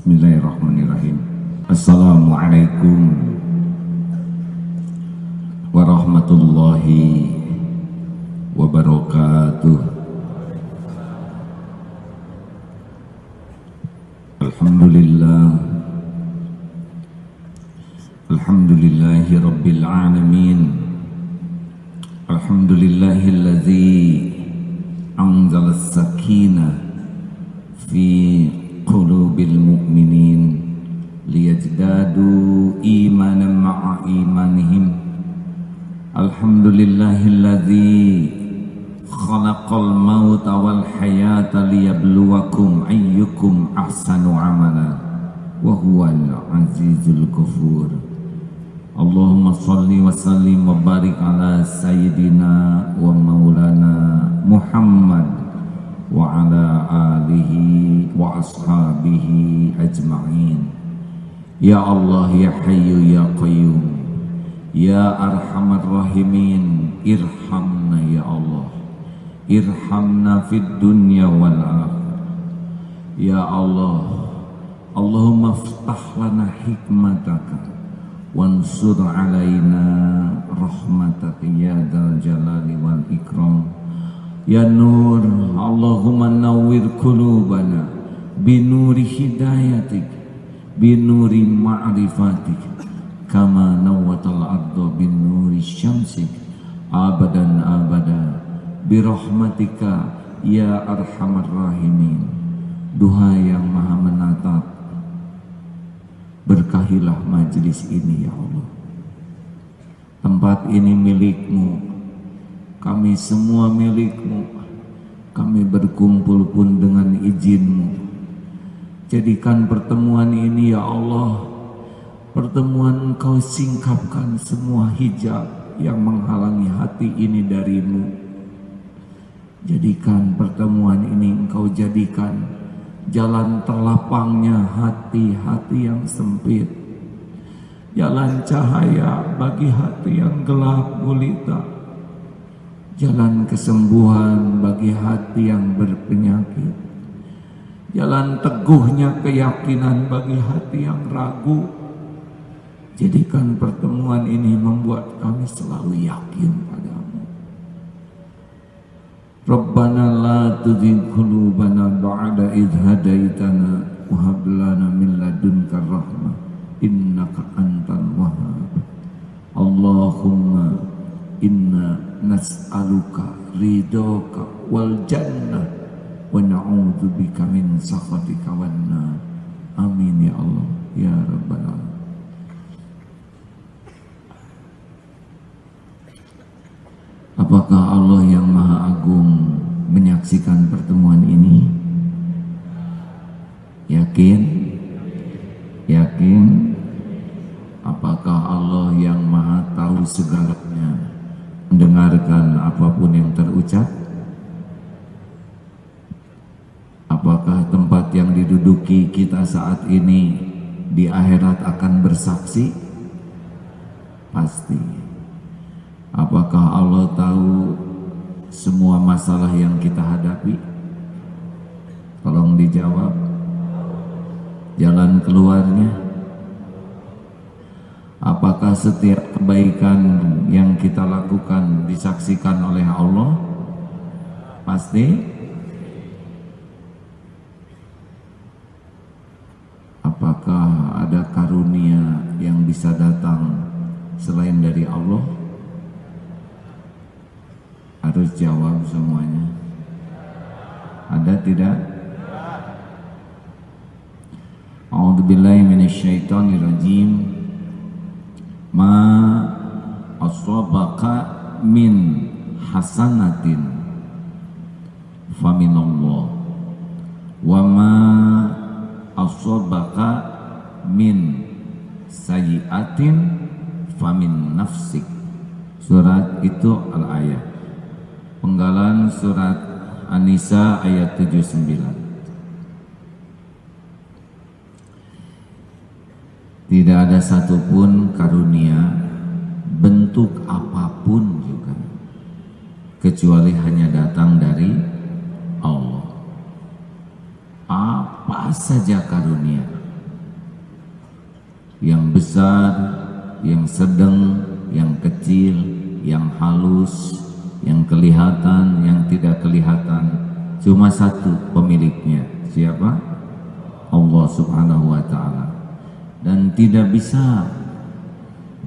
Bismillahirrahmanirrahim. Assalamualaikum warahmatullahi wabarakatuh. Alhamdulillahi rabbil alamin. Alhamdulillahilladzi anzala as-sakinah fi qulubil mu'minin liyajdadu imanan ma'a imanihim. Alhamdulillahilladzi khalaqal mauta wal hayata liyabluwakum ayyukum ahsanu amala wa huwal azizul ghafur. Allahumma salli wa sallim wa barik ala sayyidina wa maulana Muhammad wa ala alihi wa ashabihi ajma'in. Ya Allah, ya Hayyu ya Qayyum, ya Arhamar Rahimin, irhamna ya Allah, irhamna fid dunya wal akhirah. Ya Allah, Allahumma ftah lana hikmataka wansur alaina rahmataka ya dzal jalali wal ikram. Ya Nur, Allahumma nawwir qulubana binuri hidayatik, binuri ma'rifatik, kama nawwatal arda binuri syamsik abadan abada birahmatika ya arhamar rahimin. Duha yang maha menatap, berkahilah majlis ini ya Allah. Tempat ini milikmu, kami semua milikmu. Kami berkumpul pun dengan izinmu. Jadikan pertemuan ini ya Allah, pertemuan Engkau singkapkan semua hijab yang menghalangi hati ini darimu. Jadikan pertemuan ini Engkau jadikan jalan terlapangnya hati-hati yang sempit, jalan cahaya bagi hati yang gelap gulita, jalan kesembuhan bagi hati yang berpenyakit, jalan teguhnya keyakinan bagi hati yang ragu. Jadikan pertemuan ini membuat kami selalu yakin padamu. Rabbana la tuzigh qulubana ba'da idh hadaitana wa hab lana min ladunka rahmah innaka antal wahhab. Allahumma inna nas'aluka ridhoka wal jannah wa na'udzubika min sakhatika wan nar. Amin ya Allah ya rabbal alamin. Apakah Allah yang Maha Agung menyaksikan pertemuan ini? Yakin? Yakin? Apakah Allah yang Maha tahu segalanya mendengarkan apapun yang terucap? Apakah tempat yang diduduki kita saat ini di akhirat akan bersaksi? Pasti. Apakah Allah tahu semua masalah yang kita hadapi? Tolong dijawab. Jalan keluarnya? Apakah setiap kebaikan yang kita lakukan disaksikan oleh Allah? Pasti. Apakah ada karunia yang bisa datang selain dari Allah? Harus jawab semuanya. Ada tidak? A'udzubillahi minasyaitonirrajim. Ma asabaka min hasanatin faminallah wa ma asabaka min sayyi'atin famin nafsik. Surat itu al-ayat. Penggalan surat An-Nisa ayat 79. Tidak ada satupun karunia bentuk apapun juga kecuali hanya datang dari Allah. Apa saja karunia yang besar, yang sedang, yang kecil, yang halus, yang kelihatan, yang tidak kelihatan. Cuma satu pemiliknya. Siapa? Allah Subhanahu wa ta'ala. Dan tidak bisa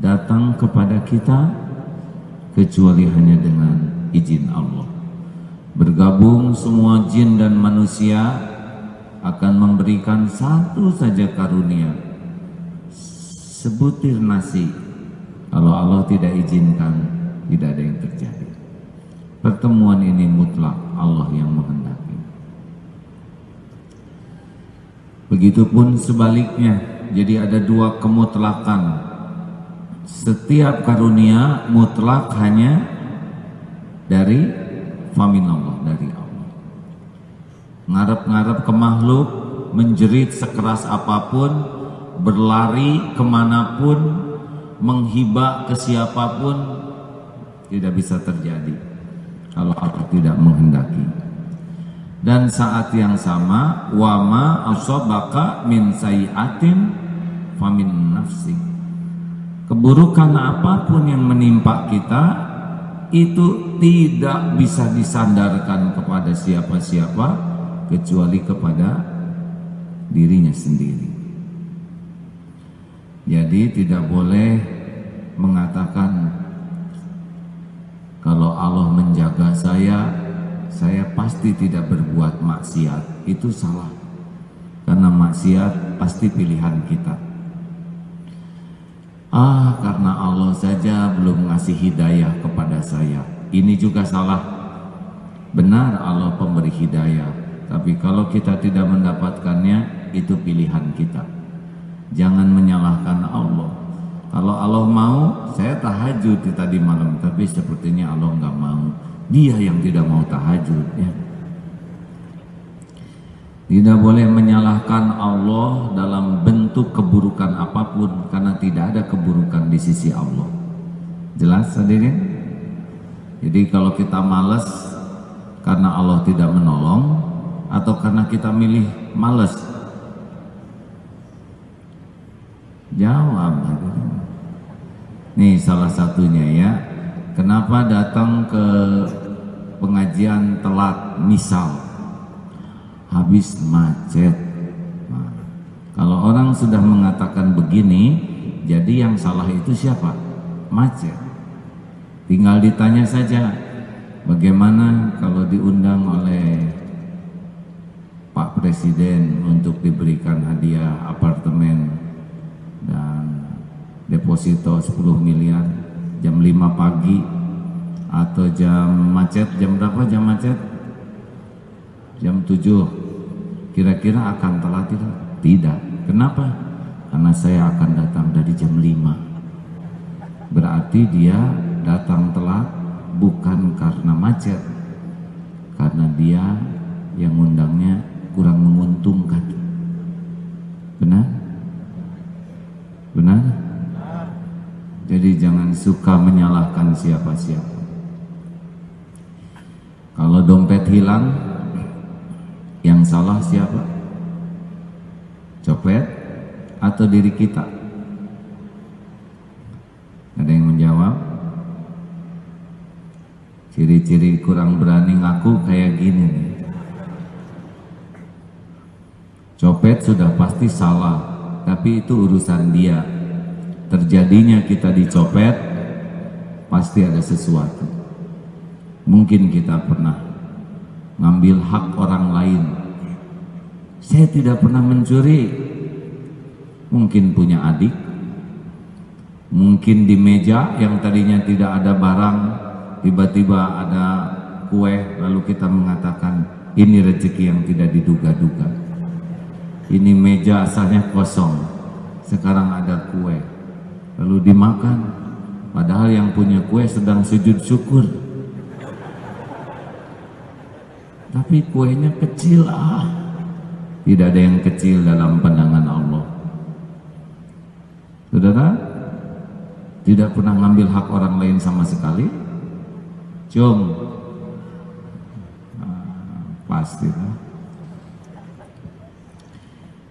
datang kepada kita kecuali hanya dengan izin Allah. Bergabung semua jin dan manusia akan memberikan satu saja karunia, sebutir nasi. Kalau Allah tidak izinkan, tidak ada yang terjadi. Pertemuan ini mutlak Allah yang menghendaki. Begitupun sebaliknya. Jadi ada dua kemutlakan. Setiap karunia mutlak hanya dari faminallah, dari Allah. Ngarep-ngarep ke makhluk, menjerit sekeras apapun, berlari kemanapun, menghibah ke siapapun, tidak bisa terjadi kalau Allah tidak menghendaki. Dan saat yang sama, wama asobaka min sayiatin famin nafsik. Keburukan apapun yang menimpa kita itu tidak bisa disandarkan kepada siapa-siapa kecuali kepada dirinya sendiri. Jadi tidak boleh mengatakan kalau Allah menjaga saya pasti tidak berbuat maksiat. Itu salah. Karena maksiat pasti pilihan kita. Karena Allah saja belum ngasih hidayah kepada saya. Ini juga salah. Benar Allah pemberi hidayah, tapi kalau kita tidak mendapatkannya, itu pilihan kita. Jangan menyalahkan Allah. Kalau Allah mau, saya tahajud tadi malam, tapi sepertinya Allah nggak mau. Dia yang tidak mau tahajud, ya. Tidak boleh menyalahkan Allah dalam bentuk keburukan apapun, karena tidak ada keburukan di sisi Allah. Jelas hadirin? Jadi kalau kita malas karena Allah tidak menolong, atau karena kita milih malas? Jawab hadirin. Nih salah satunya ya. Kenapa datang ke pengajian telat? Misal habis macet. Nah, kalau orang sudah mengatakan begini, jadi yang salah itu siapa? Macet. Tinggal ditanya saja, bagaimana kalau diundang oleh Pak Presiden untuk diberikan hadiah apartemen dan deposito 10 miliar jam 5 pagi, atau jam macet, jam berapa jam macet? Jam 7. Kira-kira akan telat tidak? Tidak. Kenapa? Karena saya akan datang dari jam 5. Berarti dia datang telat bukan karena macet, karena dia yang undangnya kurang menguntungkan. Benar? Benar? Jadi jangan suka menyalahkan siapa-siapa. Kalau dompet hilang, yang salah siapa? Copet atau diri kita? Ada yang menjawab? Ciri-ciri kurang berani ngaku kayak gini nih. Copet sudah pasti salah, tapi itu urusan dia. Terjadinya kita dicopet pasti ada sesuatu. Mungkin kita pernah ngambil hak orang lain. Saya tidak pernah mencuri. Mungkin punya adik, mungkin di meja yang tadinya tidak ada barang, tiba-tiba ada kue, lalu kita mengatakan ini rezeki yang tidak diduga-duga. Ini meja asalnya kosong, sekarang ada kue, lalu dimakan, padahal yang punya kue sedang sujud syukur, tapi kuenya kecil. Tidak ada yang kecil dalam pandangan Allah. Saudara, tidak pernah ngambil hak orang lain sama sekali. Pasti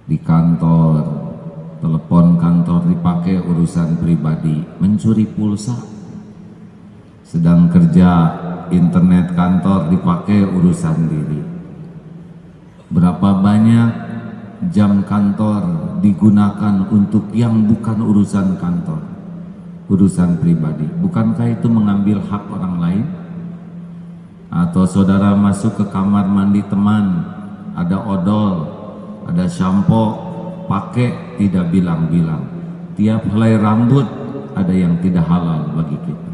di kantor Telepon kantor dipakai urusan pribadi, mencuri pulsa. Sedang kerja, internet kantor dipakai urusan diri. Berapa banyak jam kantor digunakan untuk yang bukan urusan kantor, urusan pribadi. Bukankah itu mengambil hak orang lain? Atau saudara masuk ke kamar mandi teman, ada odol, ada shampoo, pakai tidak bilang-bilang. Tiap helai rambut ada yang tidak halal bagi kita.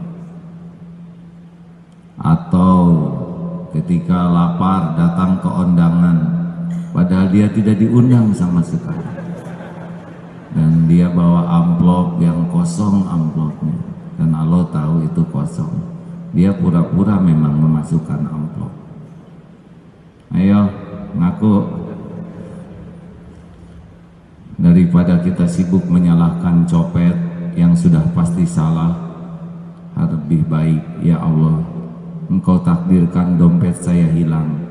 Atau ketika lapar datang ke undangan, padahal dia tidak diundang sama sekali, dan dia bawa amplop yang kosong amplopnya, dan Allah tahu itu kosong. Dia pura-pura memang memasukkan amplop. Ayo ngaku. Daripada kita sibuk menyalahkan copet yang sudah pasti salah, lebih baik, ya Allah, Engkau takdirkan dompet saya hilang,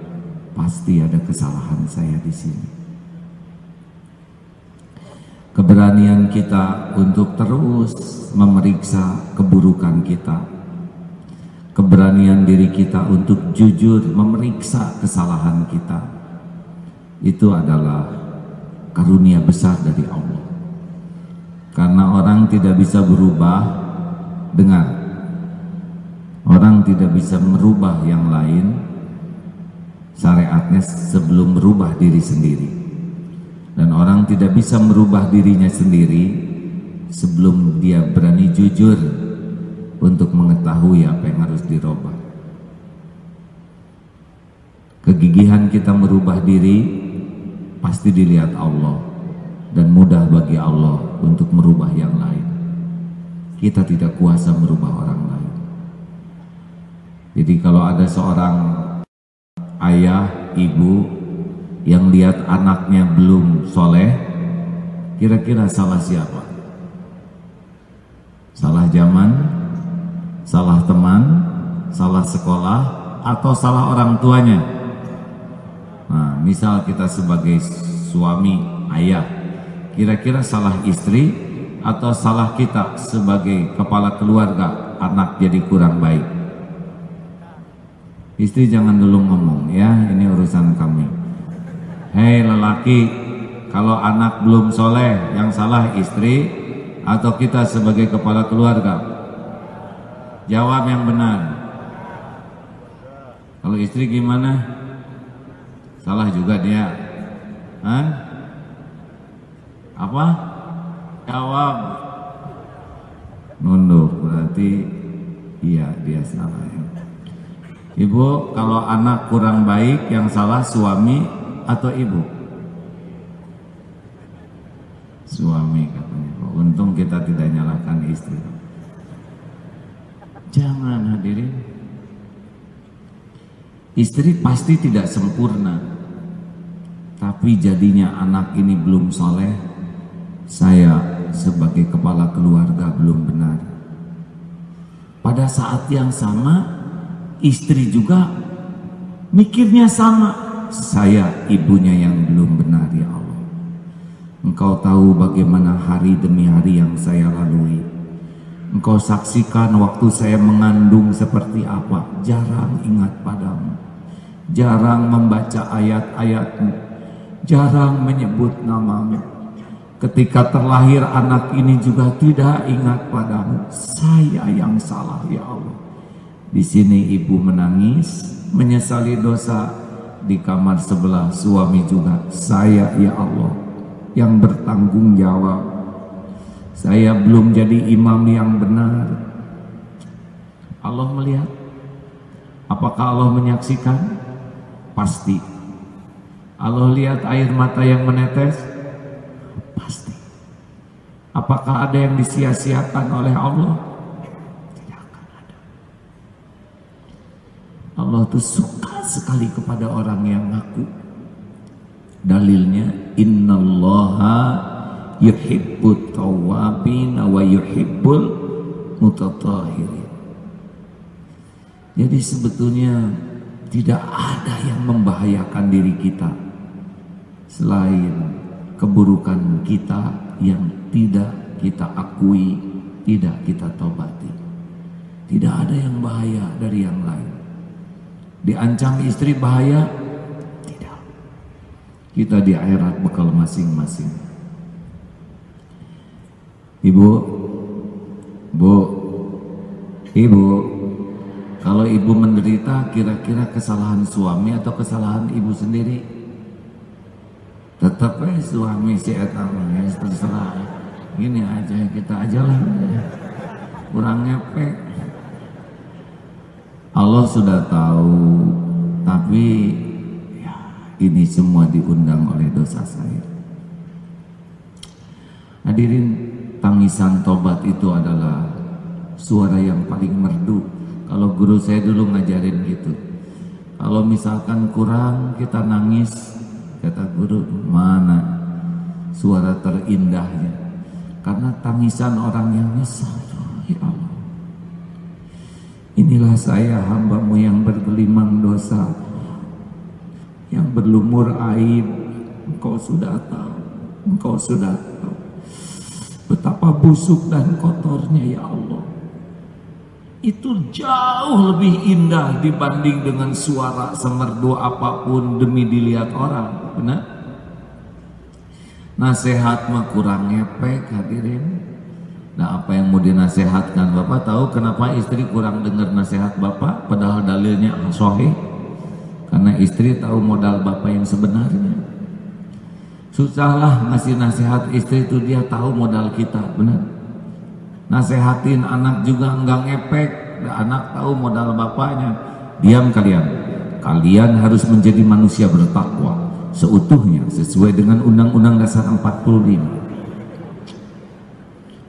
pasti ada kesalahan saya di sini. Keberanian kita untuk terus memeriksa keburukan kita, keberanian diri kita untuk jujur memeriksa kesalahan kita, itu adalah karunia besar dari Allah. Karena orang tidak bisa berubah, dengar, orang tidak bisa merubah yang lain, syariatnya sebelum merubah diri sendiri. Dan orang tidak bisa merubah dirinya sendiri sebelum dia berani jujur untuk mengetahui apa yang harus dirubah. Kegigihan kita merubah diri pasti dilihat Allah, dan mudah bagi Allah untuk merubah yang lain. Kita tidak kuasa merubah orang lain. Jadi kalau ada seorang ayah, ibu yang lihat anaknya belum soleh, kira-kira salah siapa? Salah zaman, salah teman, salah sekolah, atau salah orang tuanya? Nah, misal kita sebagai suami, ayah, kira-kira salah istri atau salah kita sebagai kepala keluarga, anak jadi kurang baik? Istri jangan dulu ngomong, ya, ini urusan kami. Hei lelaki, kalau anak belum soleh, yang salah istri atau kita sebagai kepala keluarga? Jawab yang benar. Kalau istri gimana? Salah juga dia. Hah? Apa? Jawab. Nunduk, berarti iya dia salah ya. Ibu, kalau anak kurang baik, yang salah suami atau ibu? Suami katanya. Untung kita tidak nyalahkan istri. Jangan hadirin. Istri pasti tidak sempurna, tapi jadinya anak ini belum soleh, saya sebagai kepala keluarga belum benar. Pada saat yang sama, istri juga mikirnya sama, saya ibunya yang belum benar, ya Allah. Engkau tahu bagaimana hari demi hari yang saya lalui. Engkau saksikan waktu saya mengandung seperti apa. Jarang ingat padamu, jarang membaca ayat-ayatmu, jarang menyebut namamu. Ketika terlahir anak ini juga tidak ingat padamu. Saya yang salah, ya Allah. Di sini ibu menangis, menyesali dosa. Di kamar sebelah suami juga, saya, ya Allah, yang bertanggung jawab. Saya belum jadi imam yang benar. Allah melihat. Apakah Allah menyaksikan? Pasti. Allah lihat air mata yang menetes? Pasti. Apakah ada yang disia-siakan oleh Allah? Allah tuh suka sekali kepada orang yang ngaku. Dalilnya, innallaha yuhibbut tawwabin wa yuhibbul mutatahhirin. Jadi sebetulnya tidak ada yang membahayakan diri kita selain keburukan kita yang tidak kita akui, tidak kita tobati. Tidak ada yang bahaya dari yang lain. Diancam istri bahaya? Tidak. Kita di akhirat bekal masing-masing. Ibu, Ibu, kalau ibu menderita, kira-kira kesalahan suami atau kesalahan ibu sendiri? Tetap suami si etam, terserah. Gini aja, kita aja lah, kurang ngepek. Allah sudah tahu, tapi ya, ini semua diundang oleh dosa saya. Hadirin, tangisan tobat itu adalah suara yang paling merdu. Kalau guru saya dulu ngajarin gitu, kalau misalkan kurang kita nangis, kata guru, mana suara terindahnya? Karena tangisan orang yang nyesal. Ya Allah, inilah saya, hambamu yang bergelimang dosa, yang berlumur aib. Engkau sudah tahu, engkau sudah tahu betapa busuk dan kotornya. Ya Allah, itu jauh lebih indah dibanding dengan suara semerdu apapun demi dilihat orang. Benar? Nasihat mah kurang ngepek, hadirin. Nah, apa yang mau dinasehatkan? Bapak tahu kenapa istri kurang dengar nasihat bapak, padahal dalilnya sahih? Karena istri tahu modal bapak yang sebenarnya. Susahlah ngasih nasihat istri itu, dia tahu modal kita, benar. Nasehatin anak juga enggak ngepek, anak tahu modal bapaknya. Diam kalian, kalian harus menjadi manusia bertakwa seutuhnya sesuai dengan Undang-Undang Dasar 45.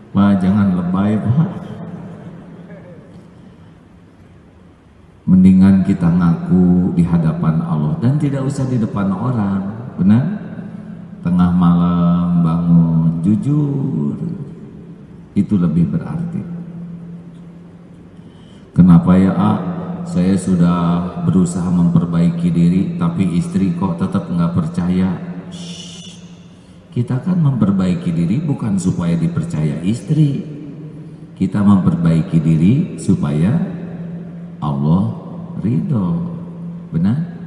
Pak, jangan lebay, Pak. Mendingan kita ngaku di hadapan Allah dan tidak usah di depan orang, benar? Tengah malam bangun, jujur, itu lebih berarti. Kenapa ya, saya sudah berusaha memperbaiki diri, tapi istri kok tetap nggak percaya? Kita kan memperbaiki diri bukan supaya dipercaya istri. Kita memperbaiki diri supaya Allah ridho. Benar?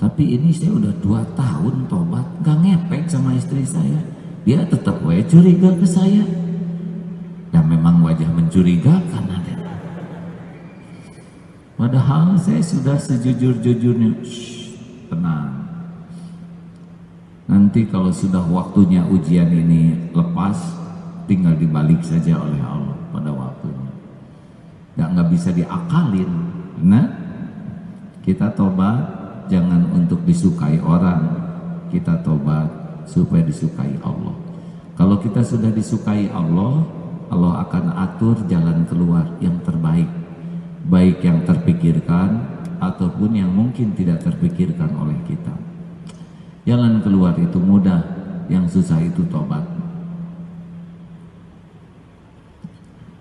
Tapi ini saya udah 2 tahun tobat, gak ngepek sama istri saya. Dia tetap curiga ke saya. Dan memang wajah mencurigakan ada. Padahal saya sudah sejujur-jujurnya. Tenang. Nanti kalau sudah waktunya ujian ini lepas, tinggal dibalik saja oleh Allah pada waktunya. Nggak bisa diakalin. Nah, kita tobat jangan untuk disukai orang, kita tobat supaya disukai Allah. Kalau kita sudah disukai Allah, Allah akan atur jalan keluar yang terbaik, baik yang terpikirkan ataupun yang mungkin tidak terpikirkan oleh kita. Jalan keluar itu mudah, yang susah itu tobat.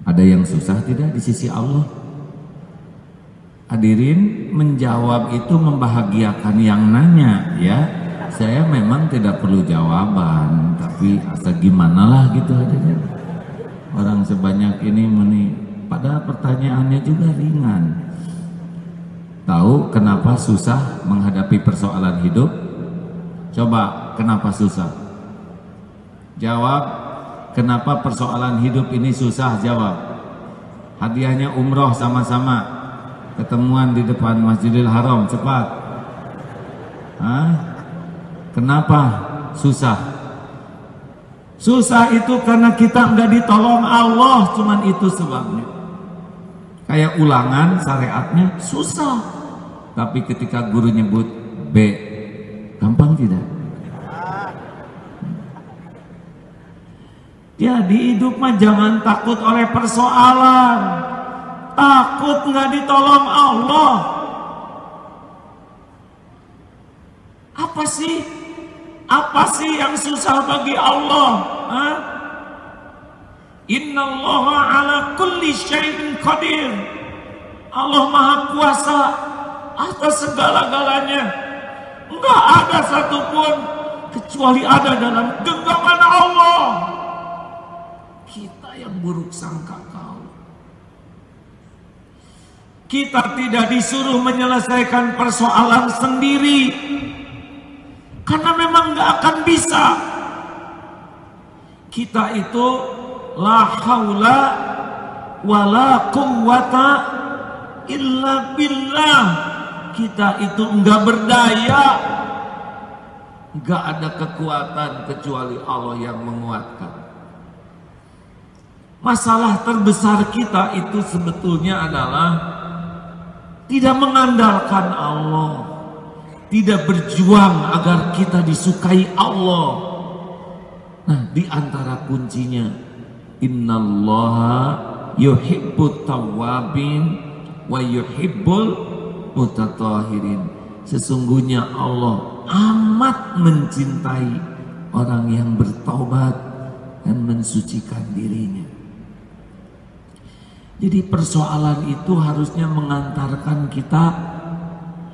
Ada yang susah tidak di sisi Allah? Hadirin, menjawab itu membahagiakan yang nanya, ya. Saya memang tidak perlu jawaban, tapi asa gimana lah gitu, hadirin. Orang sebanyak ini padahal pertanyaannya juga ringan. Tahu kenapa susah menghadapi persoalan hidup? Coba, kenapa susah? Jawab, kenapa persoalan hidup ini susah? Jawab. Hadiahnya umroh sama-sama, ketemuan di depan Masjidil Haram, cepat. Hah? Kenapa susah? Susah itu karena kita nggak ditolong Allah, cuman itu sebabnya. Kayak ulangan syariatnya susah, tapi ketika guru nyebut B, gampang tidak? Jadi hidup mah jangan takut oleh persoalan, takut nggak ditolong Allah. Apa sih yang susah bagi Allah? Innallaha ala kulli syai'in qadir. Allah Maha Kuasa atas segala-galanya. Enggak ada satupun kecuali ada dalam genggaman Allah. Kita yang buruk sangka kau. Kita tidak disuruh menyelesaikan persoalan sendiri, karena memang gak akan bisa. Kita itu la haula wala quwwata illa billah. Kita itu enggak berdaya, enggak ada kekuatan kecuali Allah yang menguatkan. Masalah terbesar kita itu sebetulnya adalah tidak mengandalkan Allah, tidak berjuang agar kita disukai Allah. Nah, di antara kuncinya, innallaha yuhibbut tawwabin wa yuhibbul mutatahhirin. Sesungguhnya Allah amat mencintai orang yang bertaubat dan mensucikan dirinya. Jadi persoalan itu harusnya mengantarkan kita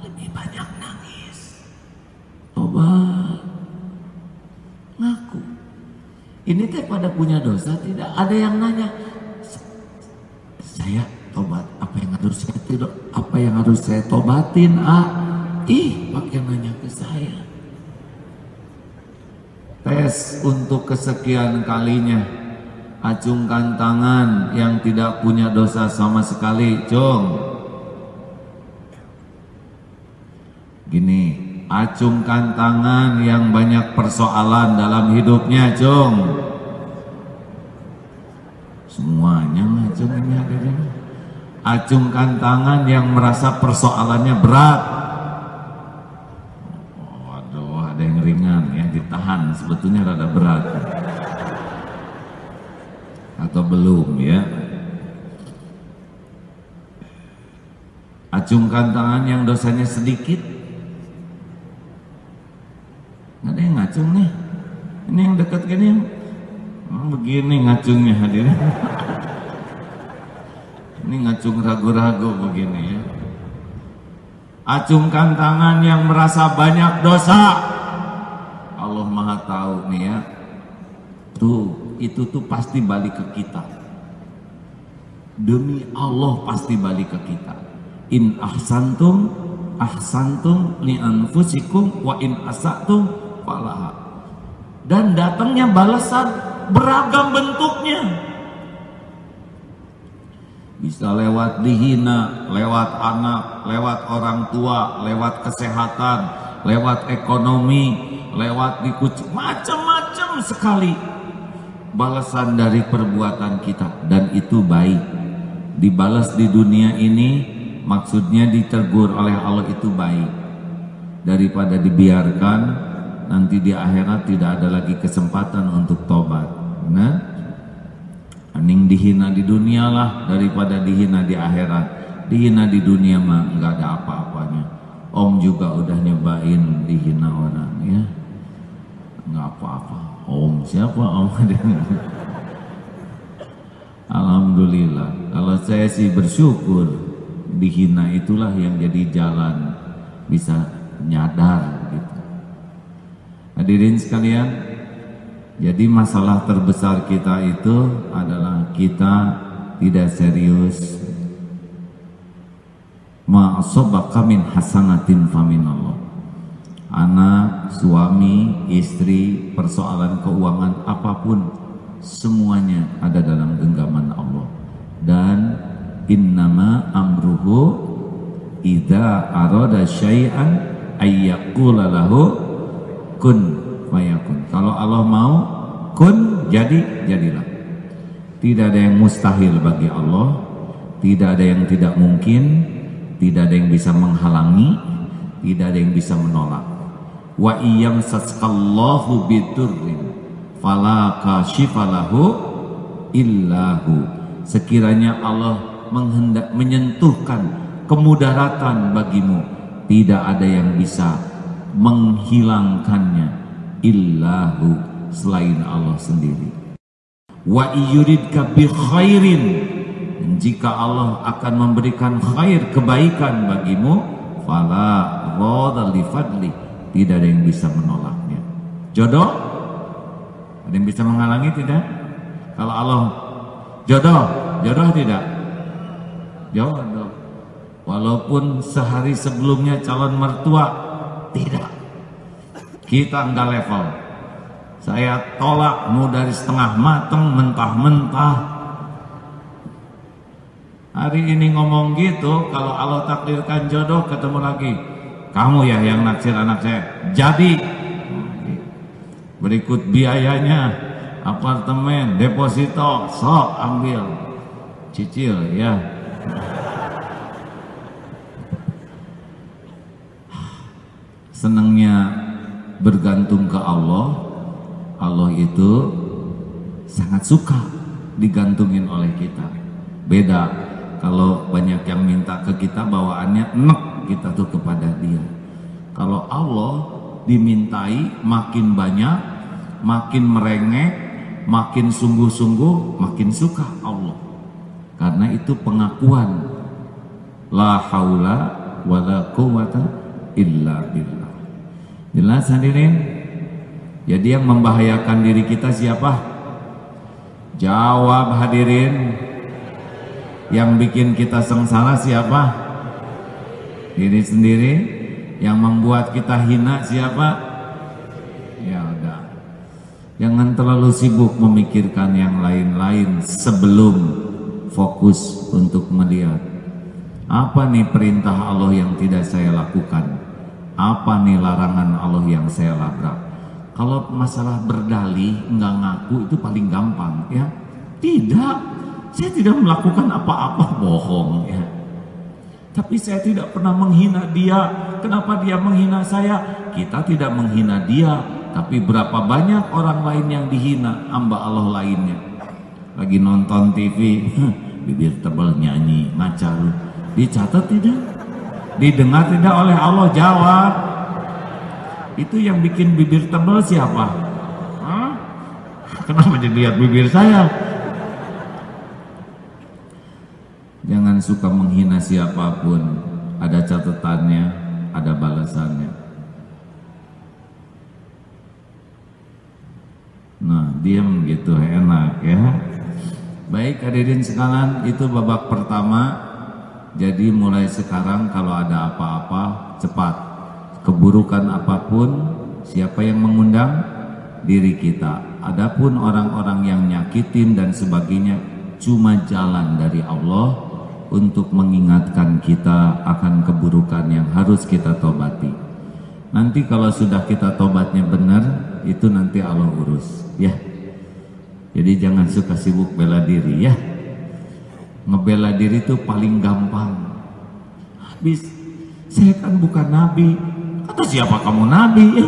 lebih banyak nangis, tobat, ngaku. Ini teh pada punya dosa tidak? Ada yang nanya, saya tobat, apa yang harus saya tobatin? Pakai nanya ke saya. Tes untuk kesekian kalinya, acungkan tangan yang tidak punya dosa sama sekali, cung. Gini, acungkan tangan yang banyak persoalan dalam hidupnya, cung. Semuanya ngacung ini hadirin. Acungkan tangan yang merasa persoalannya berat. Waduh, ada yang ringan, yang ditahan sebetulnya rada berat. Atau belum ya. Acungkan tangan yang dosanya sedikit. Nggak ada yang ngacung nih. Ini yang dekat gini, begini ngacungnya hadirin. Ini ngacung ragu-ragu begini ya. Acungkan tangan yang merasa banyak dosa. Allah Maha tahu nih ya. Itu tuh pasti balik ke kita. Demi Allah pasti balik ke kita. In ahsantum li anfusikum wa in asatum falaha. Dan datangnya balasan beragam bentuknya. Bisa lewat dihina, lewat anak, lewat orang tua, lewat kesehatan, lewat ekonomi, lewat dikucik, macam-macam sekali balasan dari perbuatan kita. Dan itu baik. Dibalas di dunia ini, maksudnya ditegur oleh Allah, itu baik. Daripada dibiarkan, nanti di akhirat tidak ada lagi kesempatan untuk tobat. Nah, mending dihina di dunia lah daripada dihina di akhirat. Dihina di dunia mah nggak ada apa-apanya. Om juga udah nyobain dihina orang ya, nggak apa-apa. Om siapa om? Alhamdulillah. Kalau saya sih bersyukur, dihina itulah yang jadi jalan bisa nyadar gitu. Hadirin sekalian, jadi masalah terbesar kita itu adalah kita tidak serius. Ma asabaka min hasanatin faminallah. Anak, suami, istri, persoalan keuangan apapun, semuanya ada dalam genggaman Allah. Dan innama amruhu idza arada syai'an ayyaqula lahu kun fayakun. Kalau Allah mau kun, jadi, jadilah. Tidak ada yang mustahil bagi Allah, tidak ada yang tidak mungkin, tidak ada yang bisa menghalangi, tidak ada yang bisa menolak. Wa iyam saskallahu bidurrin fala kashifa lahu illahu. Sekiranya Allah menyentuhkan kemudaratan bagimu, tidak ada yang bisa menghilangkannya illahu, selain Allah sendiri. Wa iyuridka bi khairin, jika Allah akan memberikan khair, kebaikan bagimu, fala radha li fadli, tidak ada yang bisa menolaknya. Jodoh? Ada yang bisa menghalangi tidak? Kalau Allah jodoh, jodoh tidak? Jodoh. Walaupun sehari sebelumnya calon mertua, tidak. Kita enggak level. Saya tolak mau dari setengah mateng, mentah-mentah. Hari ini ngomong gitu, kalau Allah takdirkan jodoh ketemu lagi, kamu ya yang naksir anak saya. Jadi berikut biayanya, apartemen, deposito, sok ambil, cicil ya. Senangnya bergantung ke Allah. Allah itu sangat suka digantungin oleh kita. Beda kalau banyak yang minta ke kita, bawaannya enek kita tuh kepada dia. Kalau Allah dimintai makin banyak, makin merengek, makin sungguh-sungguh, makin suka Allah. Karena itu pengakuan la haula wala quwata illa billah. Jelas hadirin? Jadi yang membahayakan diri kita siapa? Jawab hadirin. Yang bikin kita sengsara siapa? Diri sendiri. Yang membuat kita hina siapa? Ya udah. Jangan terlalu sibuk memikirkan yang lain-lain sebelum fokus untuk melihat apa nih perintah Allah yang tidak saya lakukan, apa nih larangan Allah yang saya labrak. Kalau masalah berdalih nggak ngaku itu paling gampang ya. Tidak, saya tidak melakukan apa-apa, bohong ya. Tapi saya tidak pernah menghina dia. Kenapa dia menghina saya? Kita tidak menghina dia, tapi berapa banyak orang lain yang dihina, hamba Allah lainnya. Lagi nonton TV, bibir tebal nyanyi, ngaca lu. Dicatat tidak? Didengar tidak oleh Allah? Jawab. Itu yang bikin bibir tebal siapa? Hah? Kenapa jadi lihat bibir saya? Jangan suka menghina siapapun. Ada catatannya, ada balasannya. Nah, diam gitu enak ya. Baik hadirin sekalian, itu babak pertama. Jadi mulai sekarang kalau ada apa-apa cepat. Keburukan apapun, siapa yang mengundang? Diri kita. Adapun orang-orang yang nyakitin dan sebagainya, cuma jalan dari Allah untuk mengingatkan kita akan keburukan yang harus kita tobati. Nanti kalau sudah kita tobatnya benar, itu nanti Allah urus ya. Jadi jangan suka sibuk bela diri ya. Ngebela diri itu paling gampang. Habis saya kan bukan nabi. Kata siapa kamu nabi? Ya.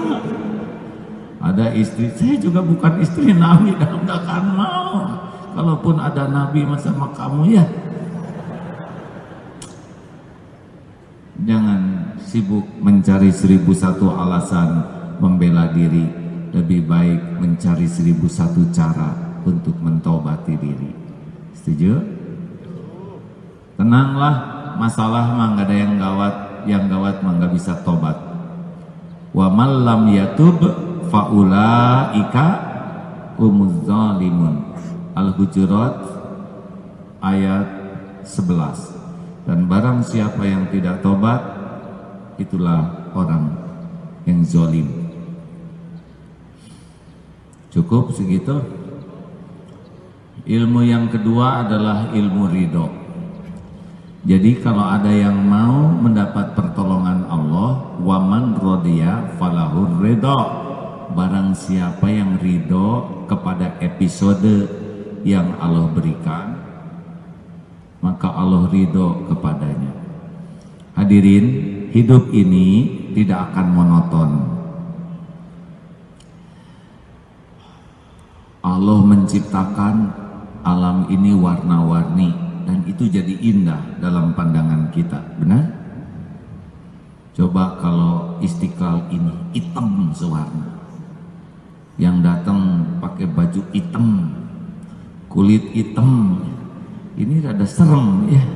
Ada istri, saya juga bukan istri nabi dan enggak akan mau. Kalaupun ada nabi sama kamu ya. Jangan sibuk mencari 1001 alasan membela diri. Lebih baik mencari 1001 cara untuk mentobati diri. Setuju? Tenanglah, masalah mah nggak ada yang gawat mah nggak bisa tobat. Wa man lam yatub faulaika humuz zalimun. Al-Hujurat ayat 11. Dan barang siapa yang tidak tobat, itulah orang yang zalim. Cukup segitu. Ilmu yang kedua adalah ilmu ridho. Jadi kalau ada yang mau mendapat pertolongan Allah, waman rodiya falahur ridho. Barang siapa yang ridho kepada episode yang Allah berikan, maka Allah ridho kepadanya. Hadirin, hidup ini tidak akan monoton. Allah menciptakan alam ini warna-warni dan itu jadi indah dalam pandangan kita, benar? Coba kalau Istiqlal ini hitam sewarna, yang datang pakai baju hitam, kulit hitam, ini rada serem ya.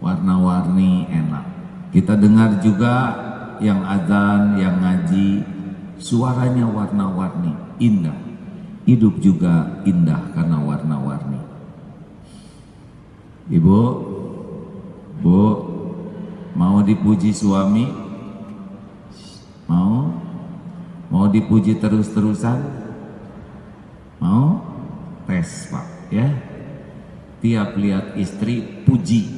Warna-warni enak. Kita dengar juga yang azan, yang ngaji, suaranya warna-warni, indah. Hidup juga indah karena warna-warni. Ibu, Bu, mau dipuji suami? Mau? Mau dipuji terus-terusan? Mau? Tes, Pak, ya. Tiap lihat istri, puji.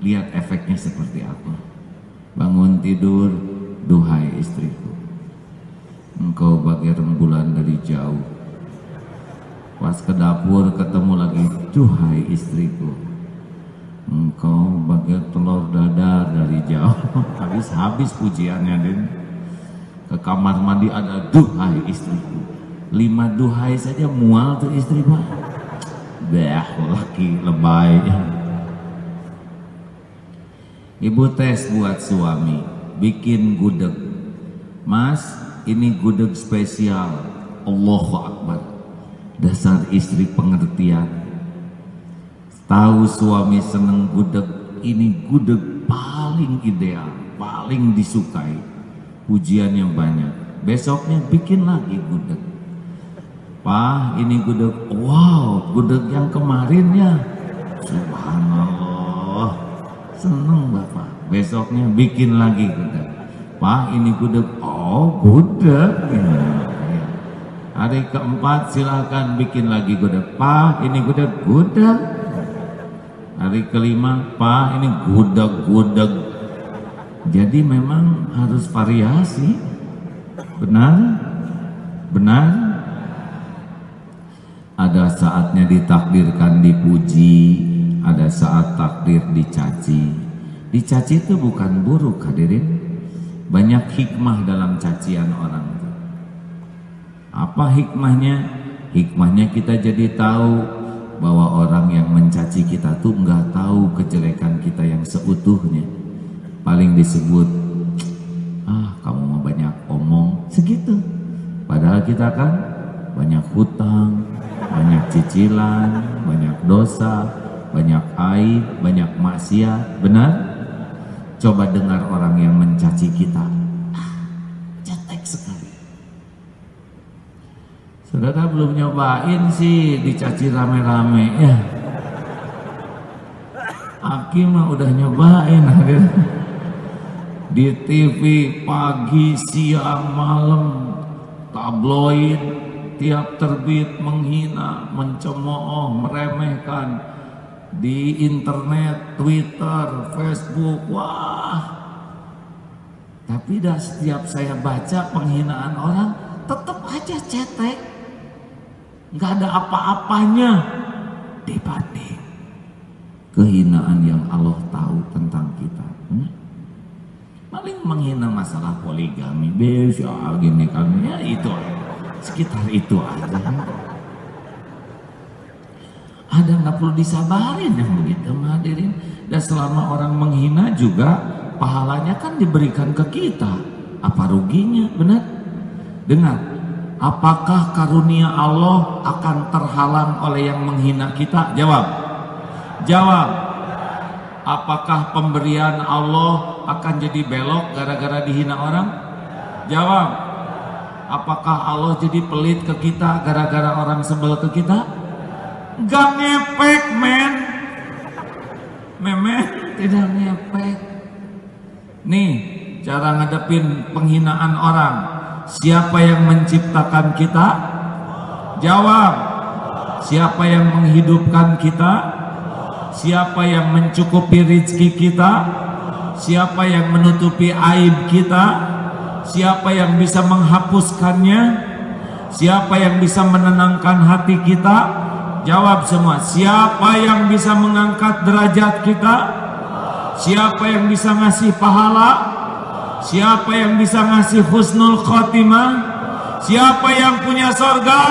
Lihat efeknya seperti apa. Bangun tidur, duhai istriku, engkau bagai rembulan dari jauh. Pas ke dapur ketemu lagi, duhai istriku, engkau bagai telur dadar dari jauh. Habis pujiannya, Den. Ke kamar mandi ada duhai istriku. 5 duhai saja mual tuh istri, Pak. Laki lebay. Ibu tes buat suami, bikin gudeg. Mas, ini gudeg spesial. Allahu Akbar. Dasar istri pengertian. Tahu suami seneng gudeg, ini gudeg paling ideal, paling disukai. Pujian yang banyak. Besoknya bikin lagi gudeg. Pak, ini gudeg. Wow, gudeg yang kemarin ya. Subhanallah. Seneng Bapak. Besoknya bikin lagi gudeg. Pak, ini gudeg. Oh, gudeg. Hari keempat silakan bikin lagi gudeg. Pak, ini gudeg. Hari kelima, Pak, ini gudeg. Jadi memang harus variasi. Benar. Ada saatnya ditakdirkan dipuji, ada saat takdir dicaci. Dicaci itu bukan buruk, hadirin. Banyak hikmah dalam cacian orang. Apa hikmahnya? Hikmahnya kita jadi tahu bahwa orang yang mencaci kita tuh nggak tahu kejelekan kita yang seutuhnya. Paling disebut, kamu mah banyak omong, segitu. Padahal kita kan banyak hutang, banyak cicilan, banyak dosa, banyak aib, banyak maksiat. Benar? Coba dengar orang yang mencaci kita. Cetek sekali. Saudara belum nyobain sih dicaci rame-rame ya. Aki mah udah nyobain. Di TV pagi, siang, malam, tabloid, tiap terbit menghina, mencemooh, meremehkan. Di internet, Twitter, Facebook, wah. Tapi dah setiap saya baca penghinaan orang, tetap aja cetek. Nggak ada apa-apanya dibanding kehinaan yang Allah tahu tentang kita. Paling menghina masalah poligami, besok gini kan, ya itu sekitar itu aja. Ada nggak perlu disabarin yang begitu, hadirin. Dan selama orang menghina juga pahalanya kan diberikan ke kita. Apa ruginya? Benar? Dengar. Apakah karunia Allah akan terhalang oleh yang menghina kita? Jawab. Apakah pemberian Allah akan jadi belok gara-gara dihina orang? Jawab. Apakah Allah jadi pelit ke kita gara-gara orang sebel ke kita? Gak ngepek, men. Memen tidak ngepek. Nih, cara ngadepin penghinaan orang. Siapa yang menciptakan kita? Jawab. Siapa yang menghidupkan kita? Siapa yang mencukupi rezeki kita? Siapa yang menutupi aib kita? Siapa yang bisa menghapuskannya? Siapa yang bisa menenangkan hati kita? Jawab semua. Siapa yang bisa mengangkat derajat kita? Siapa yang bisa ngasih pahala? Siapa yang bisa ngasih husnul khotimah? Siapa yang punya surga?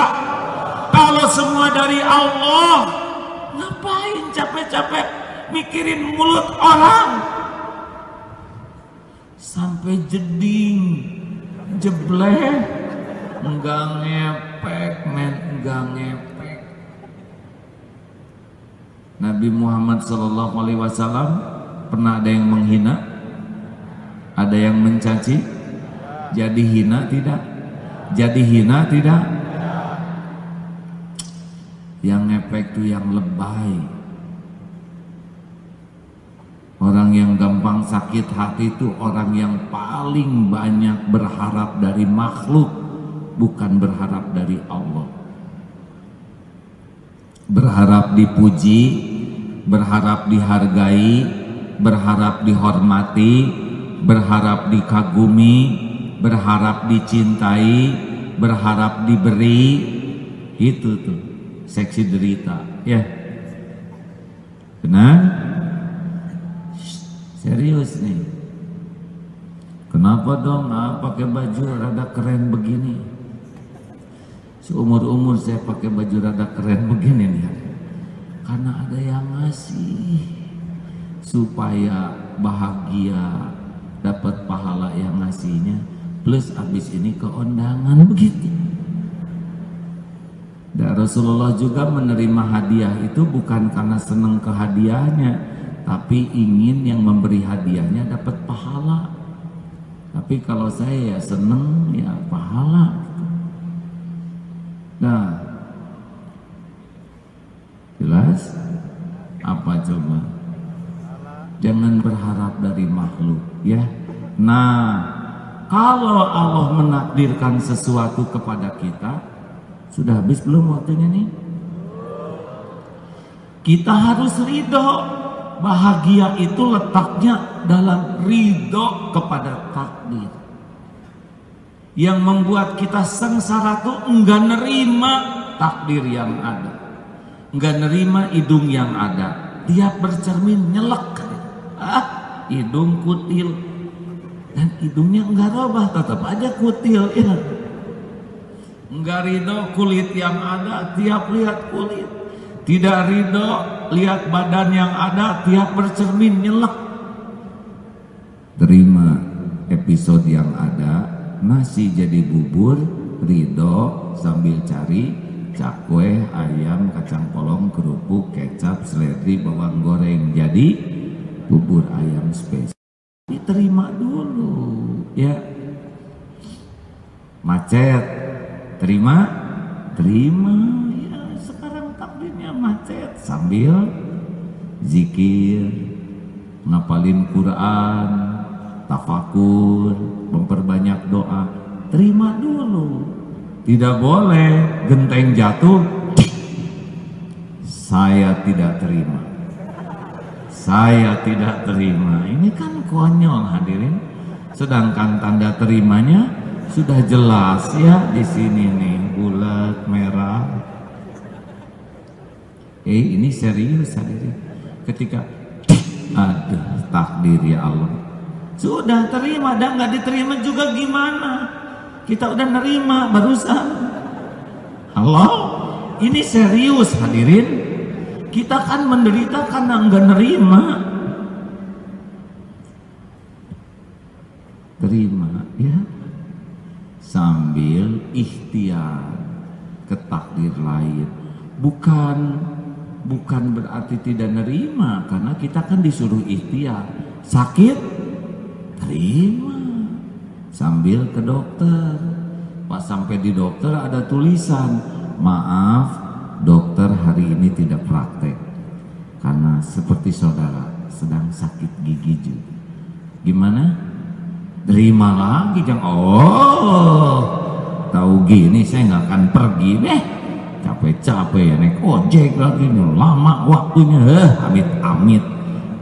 Kalau semua dari Allah, ngapain capek-capek mikirin mulut orang? Sampai jeding, jebleh, enggak ngepek, men, enggak ngepek. Nabi Muhammad SAW pernah ada yang menghina? Ada yang mencaci? Jadi hina tidak? Jadi hina tidak? Yang ngepek tuh yang lebay. Orang yang gampang sakit hati itu orang yang paling banyak berharap dari makhluk, bukan berharap dari Allah. Berharap dipuji, berharap dihargai, berharap dihormati, berharap dikagumi, berharap dicintai, berharap diberi. Itu tuh seksi derita, ya. Benar? Serius nih. Kenapa dong pakai baju rada keren begini? Seumur-umur saya pakai baju rada keren begini nih. Karena ada yang ngasih supaya bahagia, dapat pahala yang ngasihnya, plus abis ini keundangan begitu. Dan Rasulullah juga menerima hadiah itu bukan karena senang ke hadiahnya, tapi ingin yang memberi hadiahnya dapat pahala. Tapi kalau saya ya seneng ya pahala. Nah, jelas? Apa coba? Jangan berharap dari makhluk, ya. Nah, kalau Allah menakdirkan sesuatu kepada kita, sudah habis belum waktunya nih? Kita harus ridho. Bahagia itu letaknya dalam ridho kepada takdir. Yang membuat kita sengsara tuh enggak nerima takdir yang ada, enggak nerima hidung yang ada. Tiap bercermin nyelek, hidung kutil, dan hidungnya enggak robah, tetap aja kutil, ya. Enggak ridho kulit yang ada, tiap lihat kulit. Tidak ridho lihat badan yang ada, tiap bercermin nyelek. Terima episode yang ada, nasi jadi bubur, ridho sambil cari cakwe, ayam, kacang polong, kerupuk, kecap, seledri, bawang goreng, jadi bubur ayam spesial. Diterima dulu, ya. Macet, terima, ya. Sekarang takdirnya macet, sambil zikir, ngapalin Quran, tafakur, memperbanyak doa. Terima dulu. Tidak boleh genteng jatuh, saya tidak terima, saya tidak terima. Ini kan konyol, hadirin. Sedangkan tanda terimanya sudah jelas, ya, di sini nih, bulat merah. Ini serius, hadirin. Ketika aduh, takdir ya Allah, sudah terima, dan nggak diterima juga gimana? Kita udah nerima barusan. Halo, ini serius, hadirin. Kita kan menderita karena nggak nerima. Terima, ya, sambil ikhtiar ke takdir lain. Bukan berarti tidak nerima, karena kita kan disuruh ikhtiar. Sakit, terima, sambil ke dokter. Pas sampai di dokter ada tulisan, maaf dokter hari ini tidak praktek karena seperti saudara sedang sakit gigi juga. Gimana? Terima lagi, jangan. Oh, tahu gini saya nggak akan pergi deh. Capek-capek ya naik ojek lagi, lama waktunya. Amit-amit.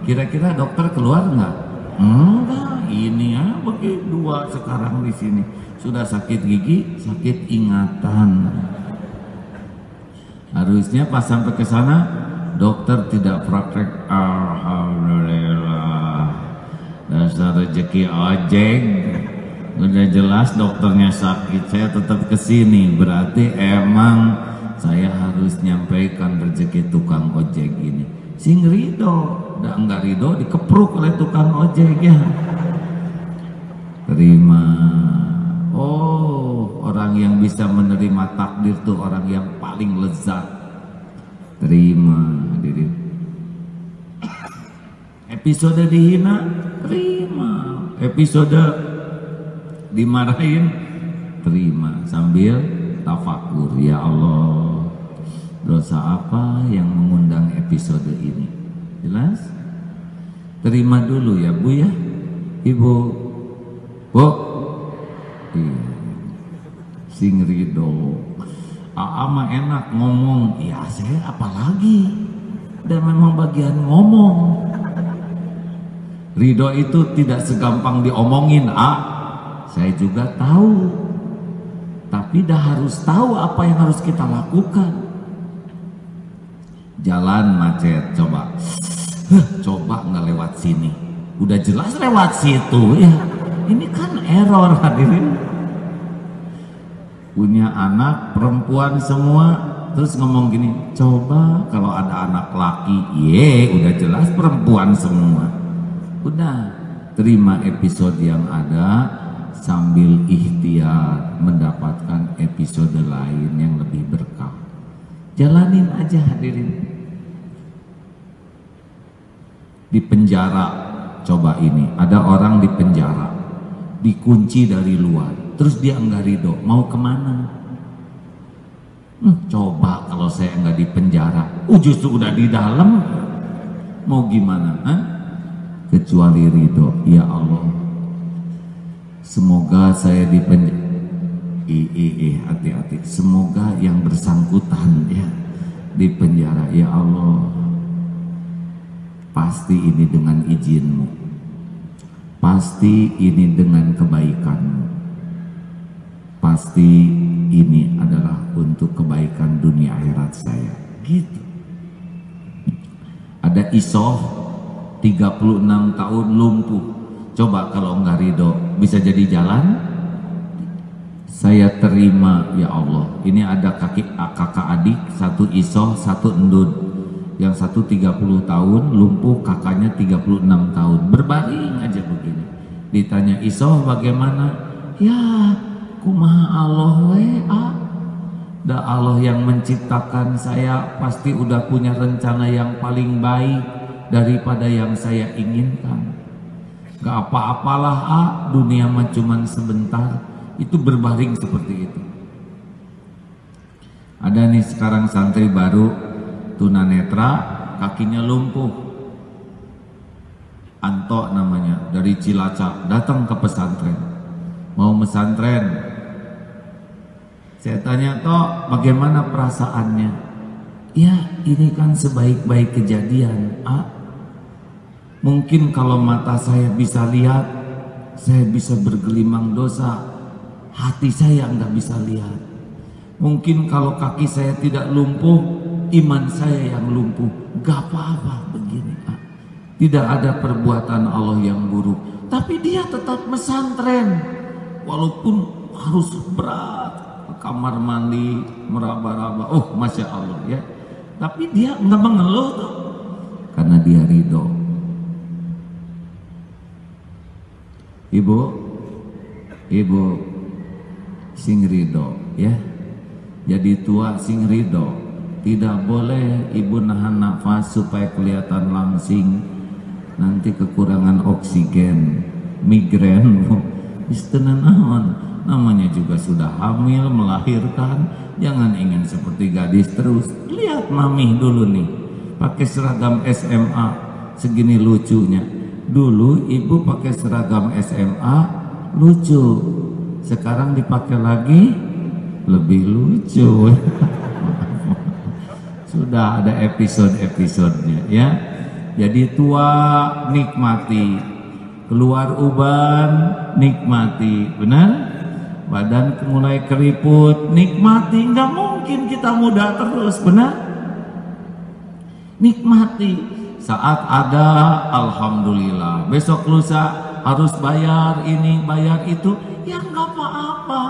Kira-kira dokter keluar nggak? Enggak, ini ya bagi dua sekarang di sini. Sudah sakit gigi, sakit ingatan. Harusnya pas sampai ke sana dokter tidak praktek. Alhamdulillah. Dasar rezeki ojek. Udah jelas dokternya sakit, saya tetap kesini. Berarti emang saya harus nyampaikan rezeki tukang ojek ini. Sing ridho, udah enggak ridho dikepruk oleh tukang ojek, ya. Terima. Oh, orang yang bisa menerima takdir tuh orang yang paling lezat. Terima, hadirin. Episode dihina, terima. Episode dimarahin, terima sambil tafakur. Ya Allah, dosa apa yang mengundang episode ini? Jelas? Terima dulu ya Bu ya, Ibu. Bu, sing ridho. Mah enak ngomong, ya saya apalagi, dan memang bagian ngomong. Ridho itu tidak segampang diomongin, saya juga tahu, tapi dah harus tahu apa yang harus kita lakukan. Jalan macet, coba nggak lewat sini, udah jelas lewat situ ya, ini kan error hadirin. Punya anak perempuan semua, terus ngomong gini, coba kalau ada anak laki, udah jelas perempuan semua. Udah, terima episode yang ada sambil ikhtiar mendapatkan episode lain yang lebih berkah. Jalanin aja hadirin. Di penjara, coba ini, ada orang di penjara, dikunci dari luar. Terus dia enggak ridho, mau kemana? Coba kalau saya enggak di penjara, justru udah di dalam, mau gimana? Kecuali ridho. Ya Allah, semoga saya di penjara. Hati-hati. Semoga yang bersangkutan ya di penjara. Ya Allah, pasti ini dengan izin-Mu, pasti ini dengan kebaikan-Mu. Pasti ini adalah untuk kebaikan dunia akhirat saya. Gitu. Ada Isoh 36 tahun lumpuh. Coba kalau enggak ridho, bisa jadi jalan? Saya terima ya Allah. Ini ada kakak adik, satu Isoh, satu Endun. Yang satu 30 tahun lumpuh, kakaknya 36 tahun. Berbaring aja begini. Ditanya Isoh bagaimana? Ya kumaha Allah dah Allah yang menciptakan saya pasti udah punya rencana yang paling baik daripada yang saya inginkan. Gak apa-apalah dunia mah cuman sebentar. Itu berbaring seperti itu. Ada nih sekarang santri baru tunanetra, kakinya lumpuh. Anto namanya, dari Cilacap, datang ke pesantren, mau mesantren. Saya tanya, Tok, bagaimana perasaannya? Ya, ini kan sebaik-baik kejadian. Mungkin kalau mata saya bisa lihat, saya bisa bergelimang dosa. Hati saya nggak bisa lihat. Mungkin kalau kaki saya tidak lumpuh, iman saya yang lumpuh. Gak apa-apa begini. Tidak ada perbuatan Allah yang buruk. Tapi dia tetap mesantren. Walaupun harus berat, kamar mandi, meraba-raba, Masya Allah ya. Tapi dia nggak mengeluh tuh, karena dia ridho. Ibu sing ridho ya. Jadi tua sing ridho. Tidak boleh ibu nahan nafas supaya kelihatan langsing. Nanti kekurangan oksigen, migrain. Istenaon, namanya juga sudah hamil, melahirkan. Jangan ingin seperti gadis terus. Lihat mami dulu nih, pakai seragam SMA, segini lucunya. Dulu ibu pakai seragam SMA, lucu. Sekarang dipakai lagi, lebih lucu. Sudah ada episode-episodenya ya. Jadi tua nikmati, keluar uban nikmati, benar? Badan mulai keriput nikmati, nggak mungkin kita muda terus, benar? Nikmati. Saat ada alhamdulillah, besok lusa harus bayar ini bayar itu, ya nggak apa-apa.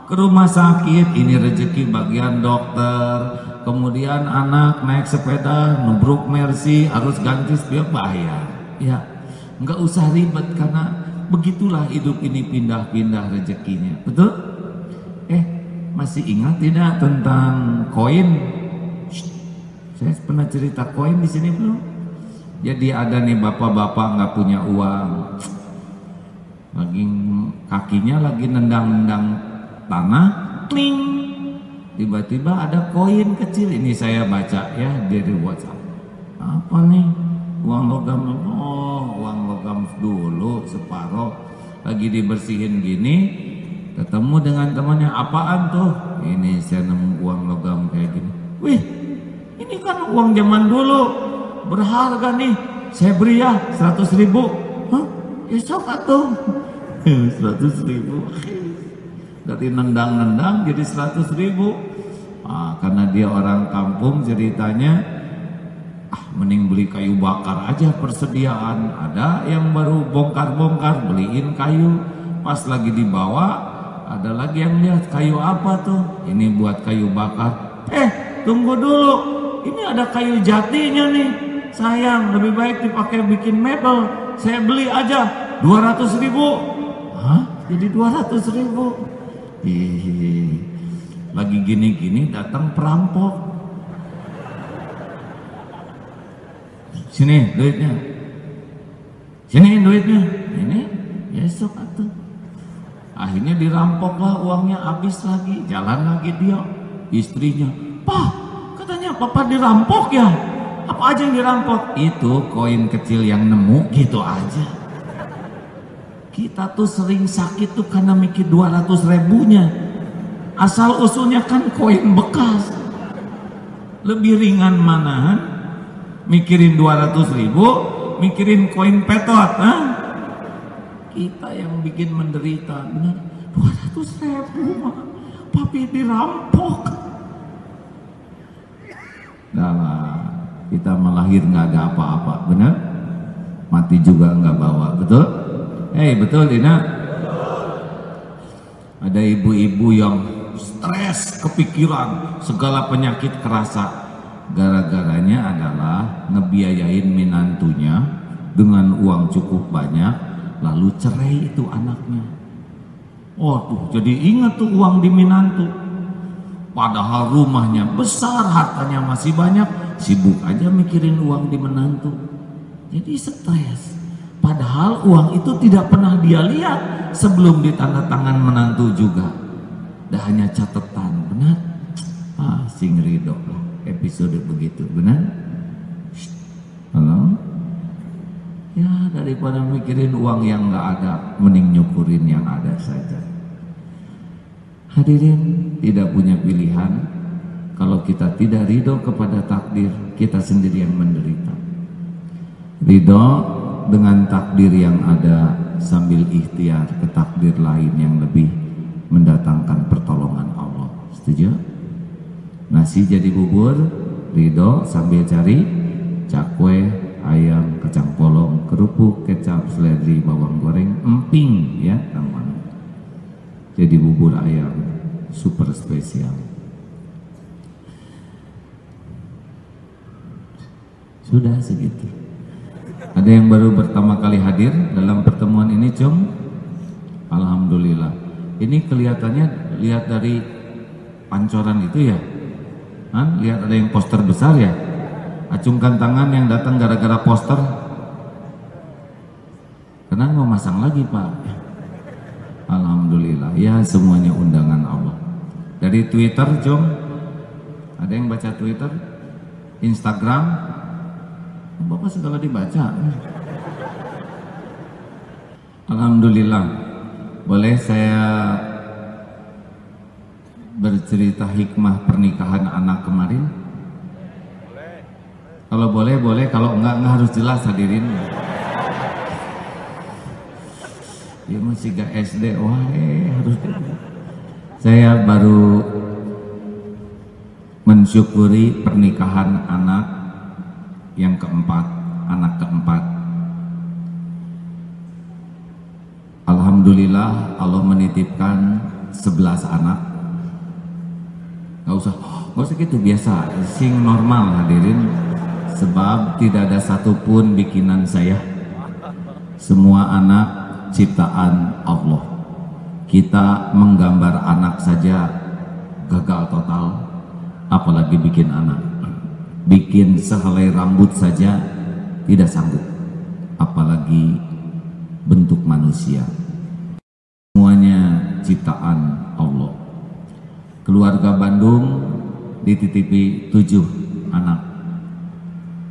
Ke rumah sakit, ini rezeki bagian dokter. Kemudian anak naik sepeda nubruk Mercy, harus ganti spion, bayar. Ya, nggak usah ribet, karena begitulah hidup ini, pindah-pindah rezekinya. Betul? Masih ingat tidak tentang koin? Saya pernah cerita koin di sini belum? Jadi ada nih bapak-bapak nggak punya uang, lagi kakinya lagi nendang-nendang tanah, kling, tiba-tiba ada koin kecil. Ini saya baca ya dari WhatsApp. Apa nih? Uang logam. Oh, uang logam dulu separoh lagi dibersihin gini, ketemu dengan temannya. Apaan tuh? Ini saya nemu uang logam kayak gini. Wih, ini kan uang zaman dulu, berharga nih, saya beri ya 100.000. Hah? Ya sok atuh. 100.000 dari nendang-nendang jadi 100.000. Karena dia orang kampung ceritanya, mending beli kayu bakar aja, persediaan ada yang baru bongkar-bongkar, beliin kayu. Pas lagi dibawa ada lagi yang lihat, kayu apa tuh? Ini buat kayu bakar. Tunggu dulu, ini ada kayu jatinya nih, sayang, lebih baik dipakai bikin mebel, saya beli aja 200.000. Hah? Jadi 200.000? Lagi gini-gini datang perampok. Sini duitnya, sini duitnya, ini besok atuh. Akhirnya dirampoklah uangnya, habis lagi, jalan lagi dia, istrinya, "Pak, katanya papa dirampok ya? Apa aja yang dirampok?" "Itu koin kecil yang nemu," gitu aja. Kita tuh sering sakit tuh karena mikir 200.000-nya. Asal usulnya kan koin bekas. Lebih ringan manahan mikirin 200.000, mikirin koin petot. Kita yang bikin menderita. Benar, 200.000 mah papi dirampok. Nah, kita melahir nggak ada apa-apa, benar? Mati juga nggak bawa, betul? Betul Dina? Ada ibu-ibu yang stres, kepikiran, segala penyakit kerasa. Gara-garanya adalah ngebiayain menantunya dengan uang cukup banyak, lalu cerai itu anaknya. Jadi ingat tuh uang di menantu. Padahal rumahnya besar, hartanya masih banyak, sibuk aja mikirin uang di menantu. Jadi stres. Padahal uang itu tidak pernah dia lihat sebelum ditandatangan menantu juga. Dah hanya catatan, benar? Sing ridho lah episode begitu, benar? Halo? Ya, daripada mikirin uang yang nggak ada, mending nyukurin yang ada saja. Hadirin, tidak punya pilihan. Kalau kita tidak ridho kepada takdir, kita sendiri yang menderita. Ridho dengan takdir yang ada sambil ikhtiar ke takdir lain yang lebih mendatangkan pertolongan Allah. Setuju? Nasi jadi bubur, ridho sambil cari cakwe, ayam, kacang polong, kerupuk, kecap, seledri, bawang goreng, emping, ya, teman. Jadi bubur ayam super spesial. Sudah segitu. Ada yang baru pertama kali hadir dalam pertemuan ini, Cung? Alhamdulillah. Ini kelihatannya, lihat dari pancoran itu ya, lihat ada yang poster besar ya. Acungkan tangan yang datang gara-gara poster. Karena mau masang lagi, Pak. Alhamdulillah. Ya, semuanya undangan Allah. Dari Twitter, Cung? Ada yang baca Twitter? Instagram? Bapak segala dibaca. Alhamdulillah. Boleh saya bercerita hikmah pernikahan anak kemarin? Kalau boleh, boleh. Kalau enggak harus jelas, hadirin. Ya masih gak SD, harus. Saya baru mensyukuri pernikahan anak yang keempat, anak keempat. Alhamdulillah, Allah menitipkan 11 anak. Gak usah gitu, biasa, sing normal hadirin. Sebab tidak ada satupun bikinan saya. Semua anak ciptaan Allah. Kita menggambar anak saja gagal total, apalagi bikin anak. Bikin sehelai rambut saja tidak sanggup, apalagi bentuk manusia. Semuanya ciptaan Allah. Keluarga Bandung dititipi 7 anak,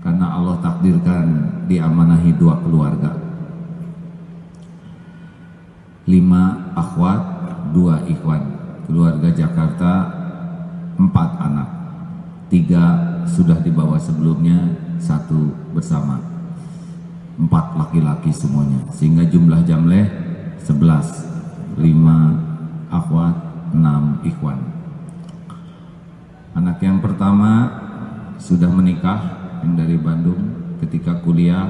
karena Allah takdirkan diamanahi 2 keluarga. 5 akhwat, 2 ikhwan. Keluarga Jakarta 4 anak, 3 sudah dibawa sebelumnya, 1 bersama. 4 laki-laki semuanya, sehingga jumlah jamleh 11. 5 akhwat, 6 ikhwan. Anak yang pertama sudah menikah, yang dari Bandung, ketika kuliah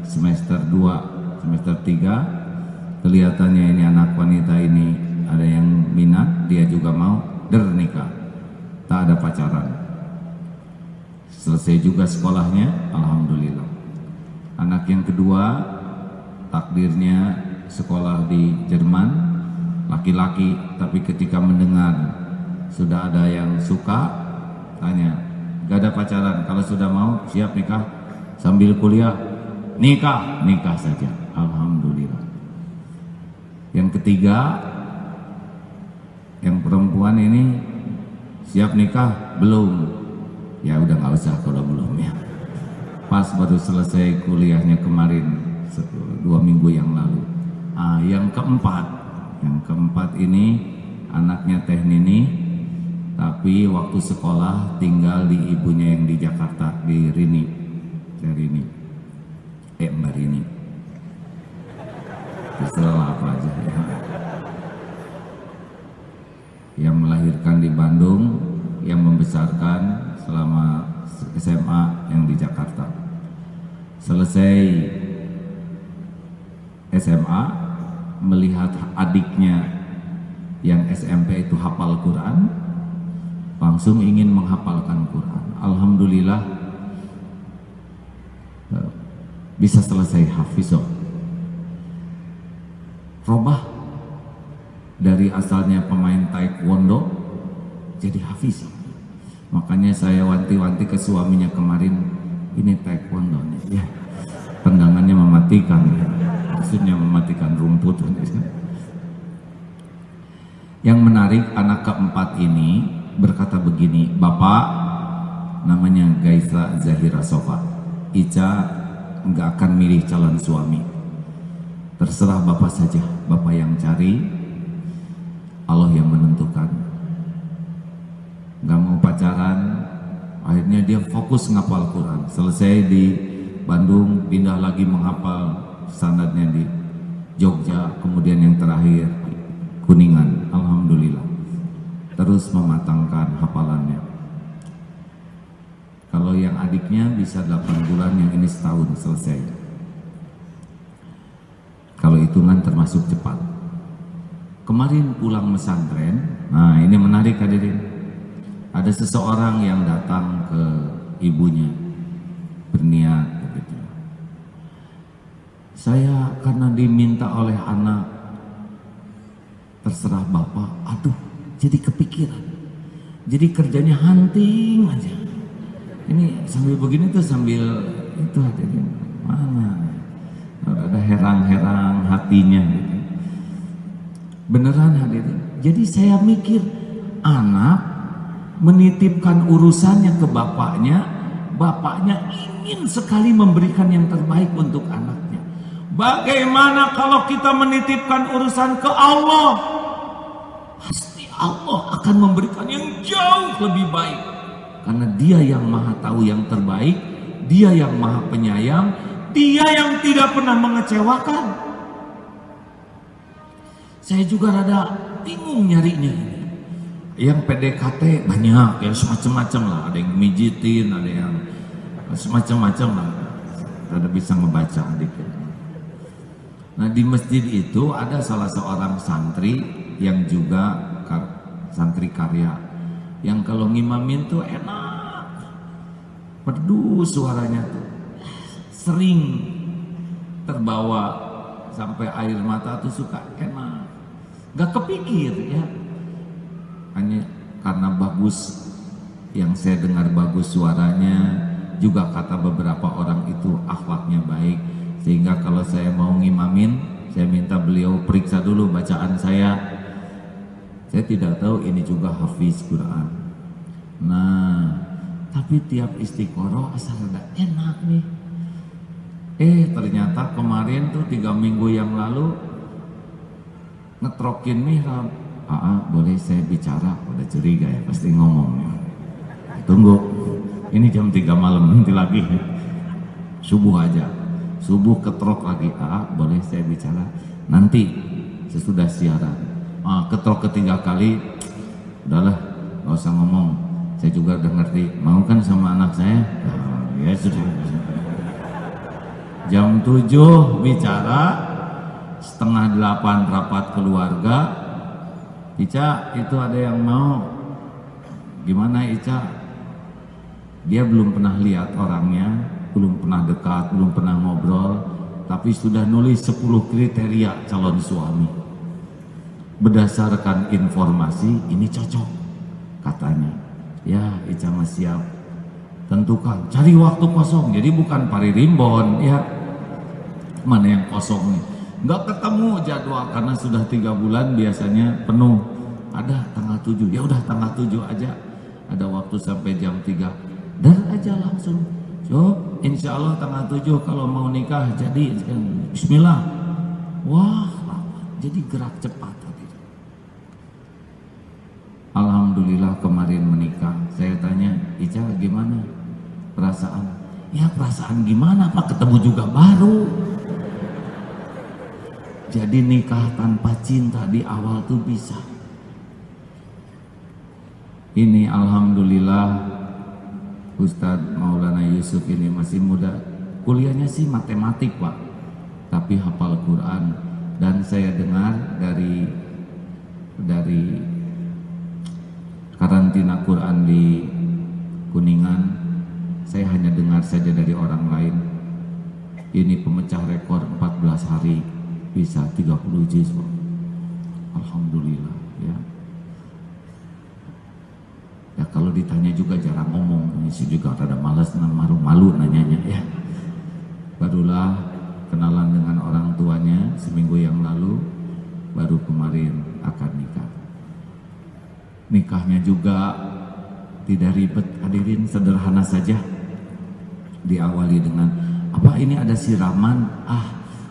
semester 2, semester 3, kelihatannya ini anak wanita ini ada yang minat, dia juga mau nikah, tak ada pacaran. Selesai juga sekolahnya, alhamdulillah. Anak yang kedua takdirnya sekolah di Jerman, laki-laki, tapi ketika mendengar sudah ada yang suka, tanya, gak ada pacaran, kalau sudah mau siap nikah sambil kuliah, nikah saja, alhamdulillah. Yang ketiga, yang perempuan ini siap nikah belum? Ya udah nggak usah kalau belum ya. Pas baru selesai kuliahnya kemarin 2 minggu yang lalu. Yang keempat ini anaknya Teh Nini, tapi waktu sekolah tinggal di ibunya yang di Jakarta, di Rini, Mbak Rini. Terserah apa aja ya. Yang melahirkan di Bandung, yang membesarkan selama SMA yang di Jakarta. Selesai SMA, melihat adiknya yang SMP itu hafal Quran, langsung ingin menghafalkan Quran. Alhamdulillah bisa selesai hafizah. Robah dari asalnya pemain taekwondo jadi hafizah. Makanya saya wanti-wanti ke suaminya kemarin, ini taekwondo nih ya, tendangannya mematikan, maksudnya mematikan rumput. Yang menarik, anak keempat ini berkata begini, Bapak, namanya Gaisa Zahira Sofa, Ica nggak akan milih calon suami, terserah Bapak saja, Bapak yang cari, Allah yang menentukan. Nggak mau pacaran, akhirnya dia fokus ngapal Quran. Selesai di Bandung, pindah lagi menghafal, standarnya di Jogja, kemudian yang terakhir Kuningan. Alhamdulillah, terus mematangkan hafalannya. Kalau yang adiknya bisa 8 bulan, yang ini setahun selesai. Kalau hitungan termasuk cepat. Kemarin pulang pesantren, nah ini menarik hadirin. Ada seseorang yang datang ke ibunya berniat begitu. Saya karena diminta oleh anak, terserah Bapak. Aduh, jadi kepikiran. Jadi kerjanya hunting aja. Ini sambil begini tuh sambil itu hadirin. Mana? Ada herang-herang hatinya gitu. Beneran hadirin. Jadi saya mikir, anak menitipkan urusannya ke bapaknya, bapaknya ingin sekali memberikan yang terbaik untuk anaknya. Bagaimana kalau kita menitipkan urusan ke Allah? Pasti Allah akan memberikan yang jauh lebih baik, karena Dia yang maha tahu yang terbaik, Dia yang maha penyayang, Dia yang tidak pernah mengecewakan. Saya juga rada bingung nyarinya ini. Yang PDKT banyak, yang semacam-macam lah, ada yang mijitin, ada yang semacam-macam lah, ada bisa ngebaca dikit. Nah di masjid itu ada salah seorang santri yang juga santri karya, yang kalau ngimamin tuh enak, merdu suaranya tuh, sering terbawa sampai air mata tuh suka enak, gak kepikir ya. Hanya karena bagus, yang saya dengar bagus suaranya, juga kata beberapa orang itu akhlaknya baik, sehingga kalau saya mau ngimamin, saya minta beliau periksa dulu bacaan saya. Saya tidak tahu ini juga hafiz Quran. Nah, tapi tiap istiqoroh asal ada enak nih. Ternyata kemarin tuh 3 minggu yang lalu ngetrokin mihrab. Boleh saya bicara? Udah curiga ya, pasti ngomong ya. Tunggu, ini jam 3 malam, nanti lagi subuh aja. Subuh ketrok lagi, boleh saya bicara? Nanti sesudah siaran. Ketrok ketiga kali, udahlah, gak usah ngomong. Saya juga udah ngerti, mau kan sama anak saya? Ya sudah. Jam 7 bicara, setengah 8 rapat keluarga. Ica, itu ada yang mau? Gimana Ica? Dia belum pernah lihat orangnya, belum pernah dekat, belum pernah ngobrol, tapi sudah nulis 10 kriteria calon suami. Berdasarkan informasi, ini cocok katanya. Ya, Ica mah siap. Tentukan, cari waktu kosong. Jadi bukan paririmbon ya. Mana yang kosong nih? Nggak ketemu jadwal karena sudah 3 bulan biasanya penuh. Ada tanggal 7, ya udah tanggal 7 aja. Ada waktu sampai jam 3. Dan aja langsung. Insya Allah tanggal 7 kalau mau nikah jadi bismillah. Wah, jadi gerak cepat. Alhamdulillah kemarin menikah. Saya tanya, Ica gimana perasaan? Ya perasaan gimana Pak, ketemu juga baru. Jadi nikah tanpa cinta di awal tuh bisa. Ini alhamdulillah Ustadz Maulana Yusuf ini masih muda. Kuliahnya sih matematik Pak, tapi hafal Quran. Dan saya dengar dari karantina Quran di Kuningan, saya hanya dengar saja dari orang lain. Ini pemecah rekor 14 hari bisa 30 juz. Alhamdulillah ya. Ya kalau ditanya juga jarang ngomong, ini juga rada malas, malu nanyanya ya. Barulah kenalan dengan orang tuanya seminggu yang lalu, baru kemarin akad nikah. Nikahnya juga tidak ribet hadirin, sederhana saja. Diawali dengan apa, ini ada siraman.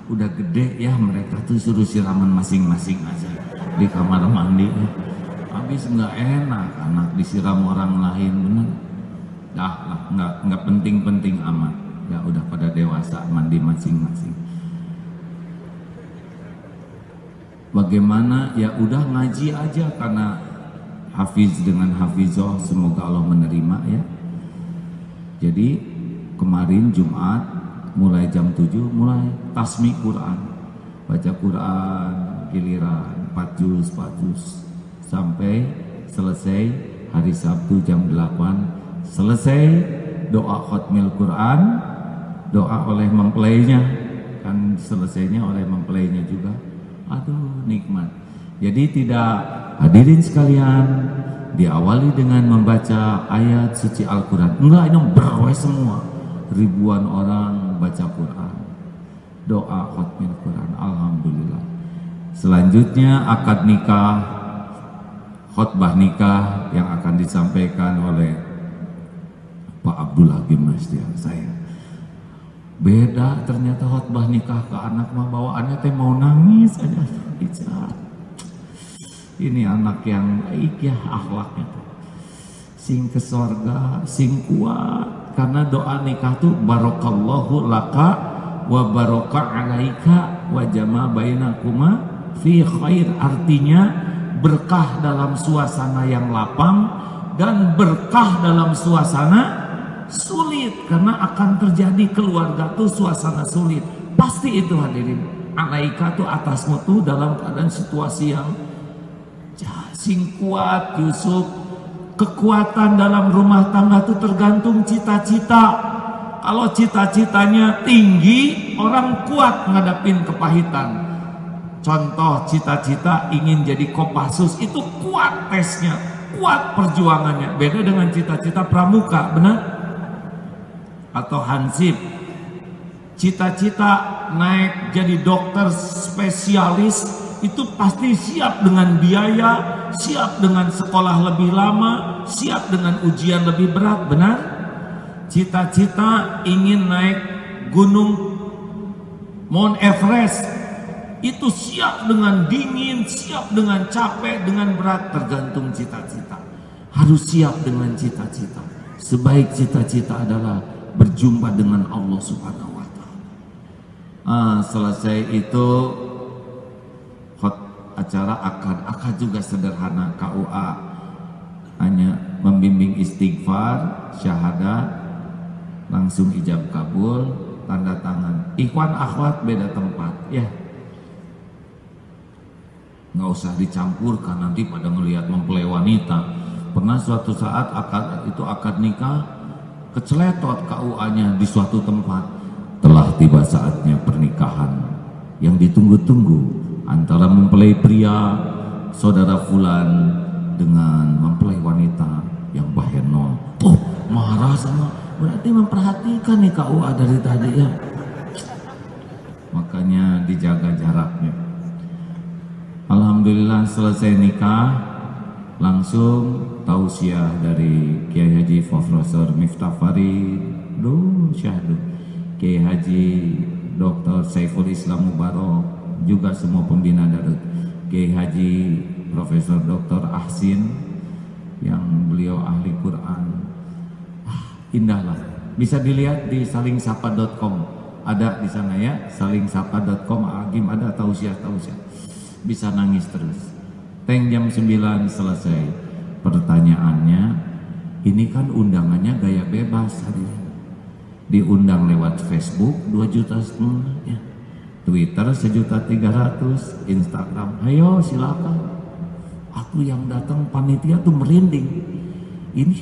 Udah gede ya, mereka tuh suruh siraman masing-masing aja di kamar mandi. Habis nggak enak anak disiram orang lain, bener. Dah lah, nggak penting-penting amat. Ya udah pada dewasa mandi masing-masing. Bagaimana? Ya udah ngaji aja karena hafiz dengan hafizoh, semoga Allah menerima ya. Jadi kemarin Jumat mulai jam 7 mulai tasmi Quran, baca Quran giliran 4 juz sampai selesai. Hari Sabtu jam 8 selesai doa khatmil Quran, doa oleh mempelainya, kan selesainya oleh mempelainya juga. Aduh nikmat. Jadi tidak, hadirin sekalian, diawali dengan membaca ayat suci Al-Quran. Enggak, ini berwe semua. Ribuan orang baca Quran. Doa khatmil Quran. Alhamdulillah. Selanjutnya akad nikah, khutbah nikah yang akan disampaikan oleh Pak Abdul Hakim Mastia. Saya beda ternyata khutbah nikah ke anak mah bawaannya teh mau nangis aja. Ini anak yang baik ya akhlaknya tuh. Sing ke sorga, sing kuat. Karena doa nikah tuh barokallahu laka wa barokah alaika wa jama bainakuma fi khair. Artinya berkah dalam suasana yang lapang dan berkah dalam suasana sulit. Karena akan terjadi keluarga tuh suasana sulit. Pasti itu hadirin. Alaika tuh atasmu tuh dalam keadaan situasi yang sing kuat. Yusuf, kekuatan dalam rumah tangga itu tergantung cita-cita. Kalau cita-citanya tinggi, orang kuat ngadapin kepahitan. Contoh cita-cita ingin jadi Kopassus, itu kuat tesnya, kuat perjuangannya. Beda dengan cita-cita pramuka, benar? Atau hansip, cita-cita naik jadi dokter spesialis, itu pasti siap dengan biaya, siap dengan sekolah lebih lama, siap dengan ujian lebih berat, benar? Cita-cita ingin naik gunung Mount Everest, itu siap dengan dingin, siap dengan capek, dengan berat, tergantung cita-cita. Harus siap dengan cita-cita. Sebaik cita-cita adalah berjumpa dengan Allah Subhanahu wa Ta'ala. Selesai itu acara akad juga sederhana, KUA hanya membimbing istighfar, syahadat, langsung ijab kabul, tanda tangan. Ikhwan akhwat beda tempat, ya. Nggak usah dicampurkan, nanti pada ngelihat mempelai wanita. Pernah suatu saat akad nikah keceletot KUA-nya di suatu tempat. Telah tiba saatnya pernikahan yang ditunggu-tunggu antara mempelai pria saudara fulan dengan mempelai wanita yang bahenol. Oh, marah sama, berarti memperhatikan nih KUA dari tadi ya. Makanya dijaga jaraknya. Alhamdulillah selesai nikah, langsung tausiah dari Kiai Haji Profesor Miftah Farid, Syahdu, Kiai Haji Dr. Saiful Islam Mubarak, juga semua pembina Darut, Kiai Haji Profesor Dr. Ahsin yang beliau ahli Quran. Indahlah, bisa dilihat di salingsapa.com, ada di sana ya, salingsapa.com. Agim ada tausiah, bisa nangis terus. Teng jam 9 selesai. Pertanyaannya, ini kan undangannya gaya bebas hadirin. Diundang lewat Facebook 2,5 juta ya. Twitter 1.300.000, Instagram ayo silakan. Aku yang datang panitia tuh merinding. Ini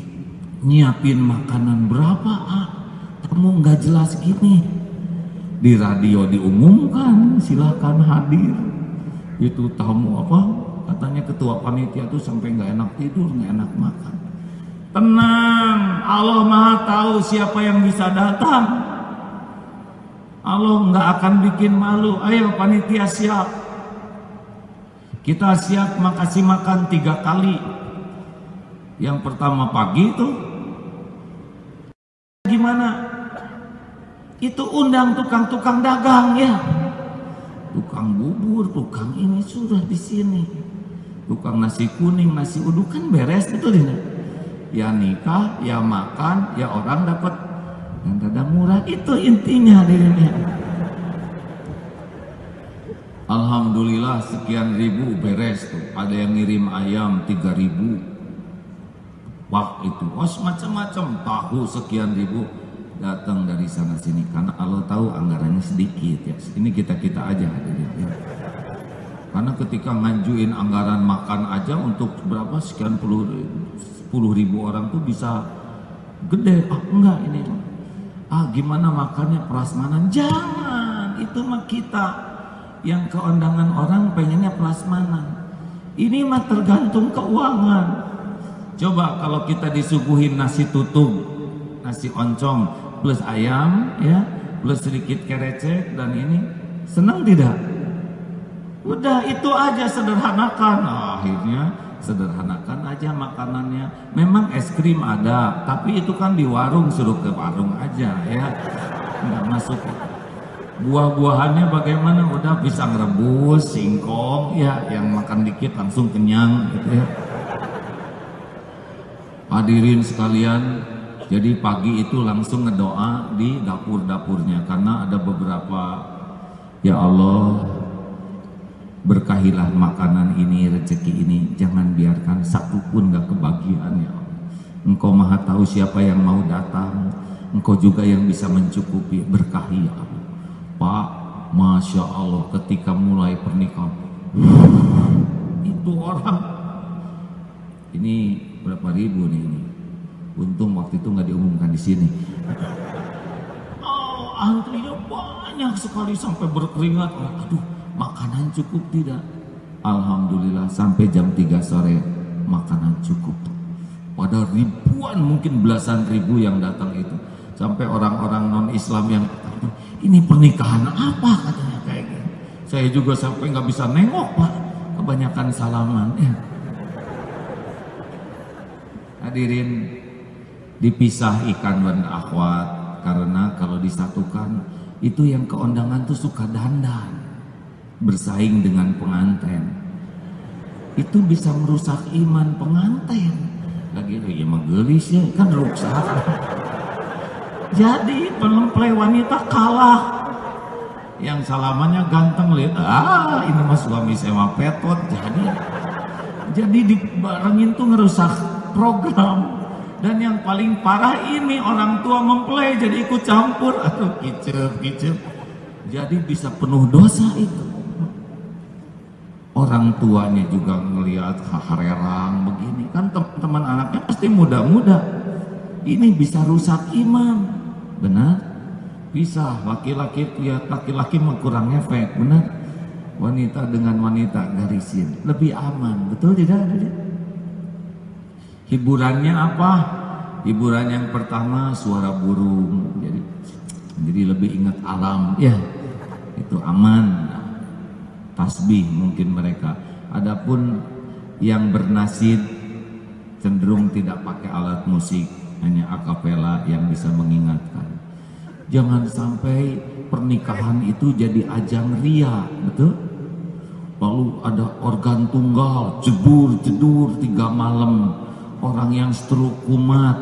nyiapin makanan berapa? Kamu nggak jelas gini. Di radio diumumkan silakan hadir. Itu tamu apa? Katanya ketua panitia tuh sampai nggak enak tidur, nggak enak makan. Tenang, Allah Maha tahu siapa yang bisa datang. Allah nggak akan bikin malu. Ayo panitia siap. Kita siap makasih makan 3 kali. Yang pertama pagi tuh gimana? Itu undang tukang-tukang dagang ya. Tukang bubur, tukang ini sudah di sini. Tukang nasi kuning, nasi uduk kan beres betul ini. Ya nikah, ya makan, ya orang dapat yang dada murah, itu intinya dirinya. Alhamdulillah sekian ribu beres tuh. Ada yang ngirim ayam 3.000. Wah itu, macam-macam, tahu sekian ribu datang dari sana sini karena Allah tahu anggarannya sedikit ya. Ini kita aja hadirin ya. Karena ketika ngajuin anggaran makan aja untuk berapa sekian puluh ribu orang tuh bisa gede. Enggak ini. Gimana makannya prasmanan? Jangan, itu mah kita yang keundangan orang pengennya prasmanan. Ini mah tergantung keuangan. Coba kalau kita disuguhin nasi tutung, nasi oncom plus ayam ya, plus sedikit kerecek dan ini, senang tidak? Udah itu aja sederhanakan. Akhirnya sederhanakan aja makanannya. Memang es krim ada, tapi itu kan di warung, suruh ke warung aja ya, nggak masuk. Buah-buahannya bagaimana? Udah pisang rebus, singkong ya, yang makan dikit langsung kenyang gitu ya. Hadirin sekalian, jadi pagi itu langsung ngedoa di dapur-dapurnya karena ada beberapa, ya Allah berkahilah makanan ini, rezeki ini, jangan biarkan satu pun gak kebagian ya Allah. Engkau Maha tahu siapa yang mau datang, Engkau juga yang bisa mencukupi, berkahi ya Allah. Pak, Masya Allah ketika mulai pernikahan itu orang ini berapa ribu nih ini. Untung waktu itu nggak diumumkan di sini. Antrinya banyak sekali sampai berkeringat. Aduh, makanan cukup tidak? Alhamdulillah sampai jam 3 sore makanan cukup. Pada ribuan, mungkin belasan ribu yang datang itu. Sampai orang-orang non-Islam yang ini pernikahan apa katanya kayak gitu. Saya juga sampai nggak bisa nengok Pak, kebanyakan salaman. Hadirin, dipisah ikan dan akhwat, karena kalau disatukan itu yang keundangan tuh suka dandan, bersaing dengan pengantin. Itu bisa merusak iman pengantin. Lagi ya magelis ya, kan rusak. Jadi pelemplay wanita kalah. Yang salamannya ganteng, lihat, ini mah suami saya mah petot. Jadi dibarengin tuh ngerusak program. Dan yang paling parah ini orang tua mempelai jadi ikut campur. Aduh, kicep. Jadi bisa penuh dosa itu. Orang tuanya juga ngelihat harerang begini. Kan teman-teman anaknya pasti muda-muda. Ini bisa rusak iman. Benar? Bisa. Laki-laki lihat laki-laki kurang efek. Benar? Wanita dengan wanita garisin. Lebih aman. Betul tidak? Hiburannya apa? Hiburan yang pertama suara burung. Jadi lebih ingat alam. Ya, itu aman. Tasbih mungkin mereka. Adapun yang bernasid cenderung tidak pakai alat musik, hanya akapela yang bisa mengingatkan. Jangan sampai pernikahan itu jadi ajang ria, betul? Lalu ada organ tunggal, jedur 3 malam, orang yang stroke kumat,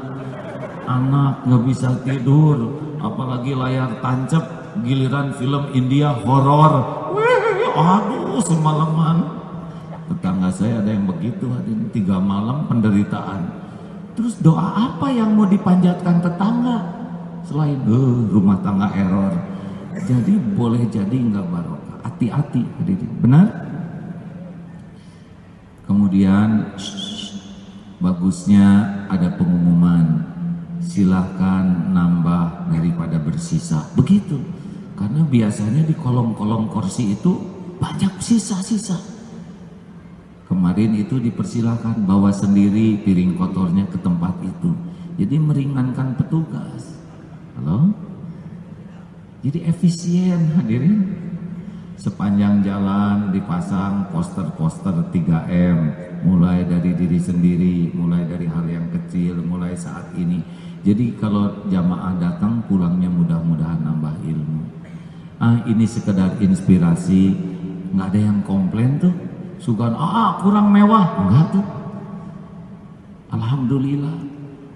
anak nggak bisa tidur, apalagi layar tancap, giliran film India horor, aduh semalaman. Tetangga saya ada yang begitu, ada 3 malam penderitaan. Terus doa apa yang mau dipanjatkan tetangga selain rumah tangga error? Jadi boleh jadi nggak barokah. Hati-hati, benar? Kemudian bagusnya ada pengumuman, silahkan nambah daripada bersisa. Begitu, karena biasanya di kolong-kolong kursi itu banyak sisa-sisa. Kemarin itu dipersilahkan bawa sendiri piring kotornya ke tempat itu. Jadi meringankan petugas. Halo? Jadi efisien, hadirin. Sepanjang jalan dipasang poster-poster 3M, mulai dari diri sendiri, mulai dari hal yang kecil, mulai saat ini. Jadi kalau jamaah datang pulangnya mudah-mudahan nambah ilmu. Ini sekedar inspirasi, nggak ada yang komplain tuh. Sugan, kurang mewah, enggak tuh. Alhamdulillah,